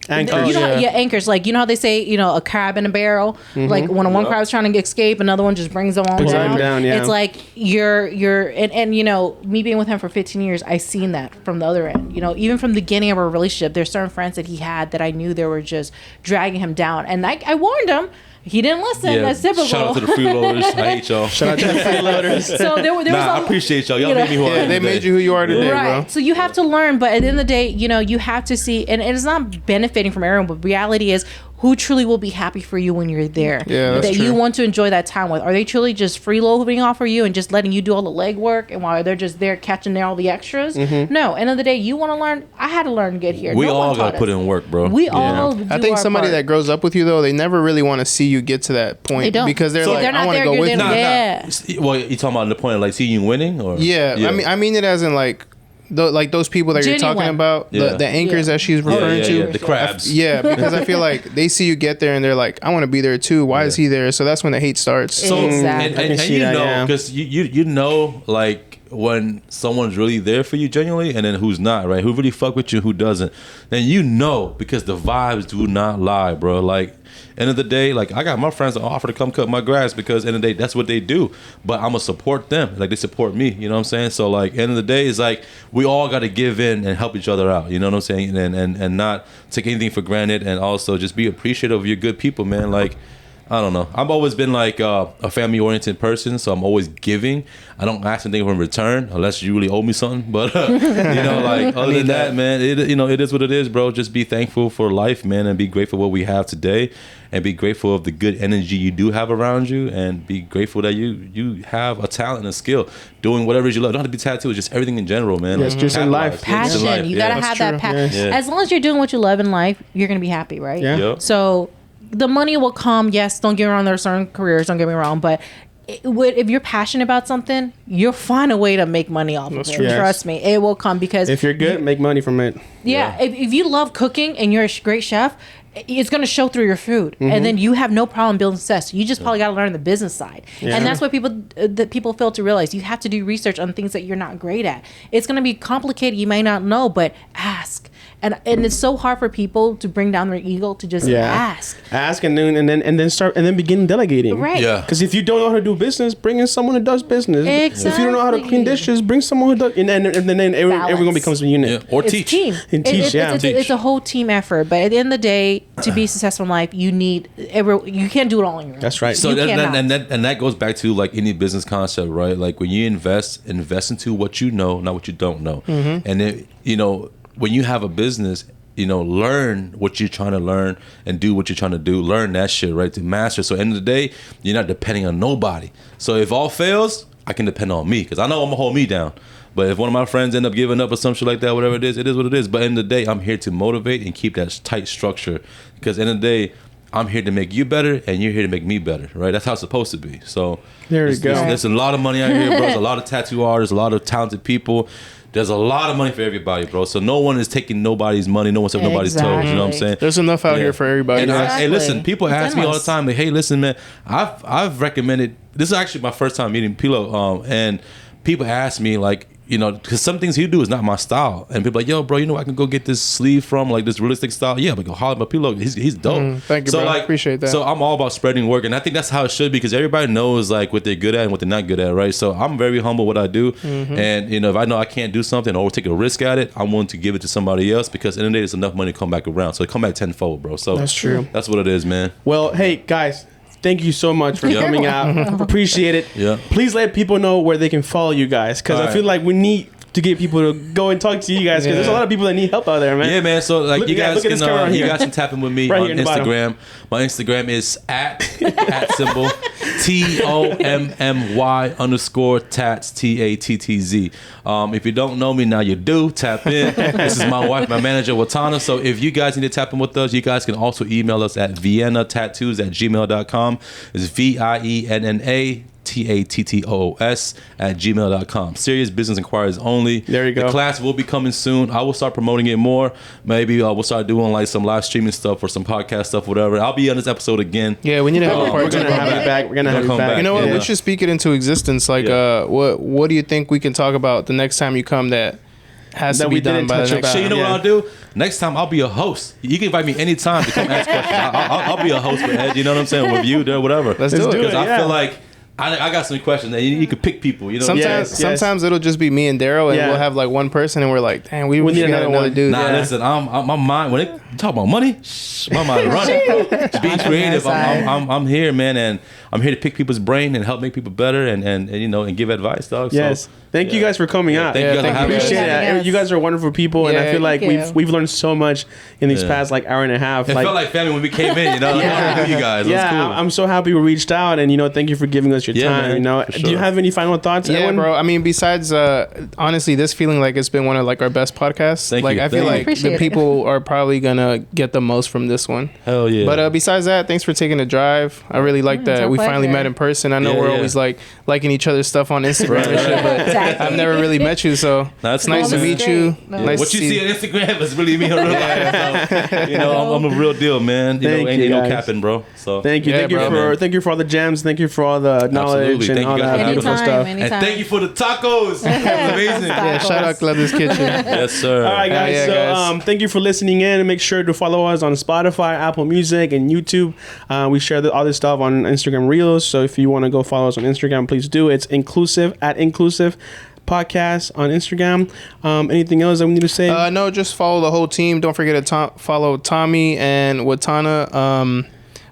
Anchors. You know, anchors. Like, you know how they say, you know, a crab in a barrel. Like when one crab's trying to escape, another one just brings them on Brings down. them down, yeah. It's like and you know, me being with him for 15 years, I seen that from the other end. You know, even from the beginning of our relationship, there's certain friends that he had that I knew they were just dragging him down, and I warned him. He didn't listen. That's typical. Shout out to the freeloaders. I hate y'all. Shout out to the freeloaders. So there was I appreciate y'all. Y'all you know, made me who I am Yeah, they today. made you who you are today, right. bro. So you have to learn, but at the end of the day, you know, you have to see, and it's not benefiting from everyone, but reality is who truly will be happy for you when you're there. Yeah, that's that true. you want to enjoy that time with. Are they truly just freeloading off for you and just letting you do all the legwork, and while they're just there catching all the extras? No. End of the day, you want to learn. I had to learn to get here. We No all one taught gotta put us. in work, bro. We all. Do I think our somebody part. that grows up with you though, they never really want to see you get to that point They don't. because they're So like, they're not I want to there, go you're with there. you. Yeah. Well, you talking about the point of like seeing you winning, or Yeah, I mean it as in like those people that you're talking Genuine. about, Yeah. the anchors Yeah. that she's referring to. the crabs. Yeah, because I feel like they see you get there and they're like, I want to be there too. Why is he there? So that's when the hate starts. So Exactly. and, I can and see you that, know, yeah. because you know, like when someone's really there for you genuinely, and then who's not, right? Who really fuck with you, who doesn't? Then you know, because the vibes do not lie, bro. Like end of the day, like I got my friends that offer to come cut my grass because end of the day, that's what they do. But I'm gonna support them, like they support me. You know what I'm saying? So like end of the day, is like we all got to give in and help each other out. You know what I'm saying? And not take anything for granted, and also just be appreciative of your good people, man. Like. I don't know. I've always been like a family-oriented person, so I'm always giving. I don't ask anything in return unless you really owe me something. But you know, like other than that, man, it is what it is, bro. Just be thankful for life, man, and be grateful for what we have today, and be grateful of the good energy you do have around you, and be grateful that you have a talent and a skill doing whatever it is you love. It don't have to be tattoos, just everything in general, man. Yes, just in life. Capitalize. Passion. Just in life, You yeah. gotta have that true. passion. Yeah. As long as you're doing what you love in life, you're gonna be happy, right? Yeah. Yep. So the money will come. Yes, don't get me wrong. There are certain careers. Don't get me wrong, but if you're passionate about something, you'll find a way to make money off of it. true. Yes. Trust me, it will come because If you're good, make money from it. yeah. If you love cooking and you're a great chef, it's going to show through your food, and then you have no problem building success. You just probably got to learn the business side, and that's what people fail to realize. You have to do research on things that you're not great at. It's going to be complicated. You may not know, but ask. And it's so hard for people to bring down their ego to just ask. Ask and then begin delegating. Right. Yeah. Because if you don't know how to do business, bring in someone who does business. If you don't know how to clean Exactly. dishes, bring someone who does. And then everyone Balance. becomes a unit. Yeah. Or It's teach. team. And teach, yeah. It's a whole team effort. But at the end of the day, to be successful in life, you need you can't do it all on your own. That's right. So You that, cannot. and that goes back to like any business concept, right? Like when you invest into what you know, not what you don't know. And then, you know, when you have a business, you know, learn what you're trying to learn and do what you're trying to do. Learn that shit, right? To master. So at the end of the day, you're not depending on nobody. So if all fails, I can depend on me because I know I'm gonna hold me down. But if one of my friends end up giving up or some shit like that, whatever it is what it is. But at the end of the day, I'm here to motivate and keep that tight structure because at the end of the day, I'm here to make you better and you're here to make me better, right? That's how it's supposed to be. So There you go. There's a lot of money out here, bro. There's a lot of tattoo artists, a lot of talented people. There's a lot of money for everybody, bro. So no one is taking nobody's money. No one's taking nobody's toes. You know what I'm saying? There's enough out here for everybody. And Exactly. hey, listen, people It's ask me all the endless. time, like, hey, listen, man, I've recommended. This is actually my first time meeting Pilo, and people ask me like, you know, because some things he do is not my style, and people like, yo, bro, you know, I can go get this sleeve from like this realistic style. Yeah, but go holler at my Pilo. He's dope. Thank you, so bro. like, Appreciate that. So I'm all about spreading work, and I think that's how it should be because everybody knows like what they're good at and what they're not good at, right? So I'm very humble what I do, and you know, if I know I can't do something or take a risk at it, I'm willing to give it to somebody else because in the end of the day, there's enough money to come back around. So it come back tenfold, bro. So That's true. That's what it is, man. Well, hey, guys. Thank you so much for Yeah. coming out. Appreciate it. Yeah. Please let people know where they can follow you guys because I Alright. feel like we need to get people to go and talk to you guys because there's a lot of people that need help out there, man. Yeah, man. So like Look- you yeah, guys look at can this camera you here. guys can tap in with me Right on here in the bottom. Instagram. My Instagram is at symbol TOMMY_tats TATTZ. If you don't know me now, you do. Tap in. This is my wife, my manager, Watana. So if you guys need to tap in with us, you guys can also email us at viennatattoos@gmail.com. It's VIENNATATTOOS@gmail.com. Serious business inquiries only. There you go. The class will be coming soon. I will start promoting it more. Maybe we'll start doing like some live streaming stuff or some podcast stuff, whatever. I'll be on this episode again. Yeah, we need to have a part We're two. gonna have it back. We're gonna have it come back. back. You know what? Yeah. We should speak it into existence. Like, what do you think we can talk about the next time you come that has That to we be done didn't by the touch next? about. So you know Yeah. what I'll do? Next time I'll be a host. You can invite me anytime to come ask questions. I'll be a host with Ed. You know what I'm saying? With you, there, whatever. Let's do it. Because I yeah. feel like I got some questions that you could pick people. You know. Sometimes it'll just be me and Daryl, and Yeah. we'll have like one person, and we're like, damn, we need got another another one. dude. Nah, Yeah. listen. My mind when it talk about money, my mind is running. Just being creative. I'm here, man, and I'm here to pick people's brain and help make people better, and you know, and give advice, dog. Yes. So, Thank you guys for coming out. Thank you guys for having us. Appreciate Yes. it. You guys are wonderful people, and I Yeah, feel like thank you. we've learned so much in these Yeah. past like hour and a half. It felt like family when we came in. You know, like, Yeah. I knew you guys. It was yeah, cool. I'm so happy we reached out, and thank you for giving us your Yeah, time. man, You know, for do you sure. have any final thoughts? Yeah, Edwin? bro. I mean, besides honestly, this feeling like it's been one of like our best podcasts. Thank like you. I feel Thank you. like Appreciate the it. people are probably gonna get the most from this one. Hell yeah. But besides that, thanks for taking the drive. I really like It's that our we finally pleasure. met in person. I know Yeah, we're yeah. always like liking each other's stuff on Instagram and shit, but Exactly. I've never really met you, so That's it's nice cool, to man. meet you. No. Yeah, Nice what to you see on Instagram is really me in real life. So, you know, I'm a real deal, man. You Thank know, ain't you, no guys. capping, bro. So Thank you, Yeah, thank you bro. for thank you for all the gems, thank you for all the knowledge Absolutely. and Thank you all guys that for having beautiful us. stuff. and thank you for the tacos. That was amazing. Yeah, shout out Leather's Kitchen. Yes, sir. All right, guys. Yeah, so, guys. thank you for listening in, and make sure to follow us on Spotify, Apple Music, and YouTube. We share all this stuff on Instagram Reels. So if you want to go follow us on Instagram, please do. It's Inclusive @Inclusive Podcast on Instagram. Anything else that we need to say? No, just follow the whole team. Don't forget to follow Tommy and Watana.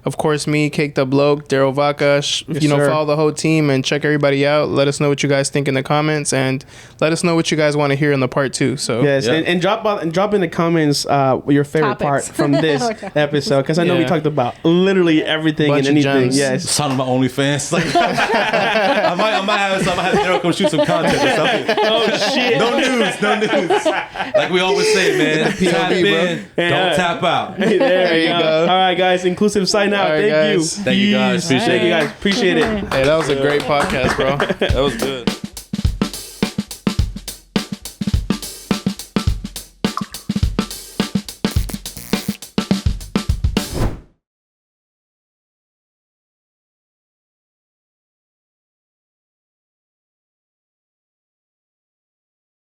Of course, me, Caked Up Bloke, Daryl Vaca. Yes, sir. Follow the whole team and check everybody out. Let us know what you guys think in the comments, and let us know what you guys want to hear in the part 2. So Yes, Yeah. and drop in the comments your favorite part Topics. from this episode, because I know we Yeah. talked about literally everything Bunch and of anything. gems. Yes. Sign on my OnlyFans. Like, I might have Daryl come shoot some content or something. Oh shit. No news. Like we always say, man. Tap POV, bro. in, Yeah. don't tap out. There you go. All right, guys. Inclusive sign out. All right, Thank guys. you. Thank you, guys. Peace. Appreciate Thank you it. guys. Appreciate it. hey, that was a great podcast, bro. That was good.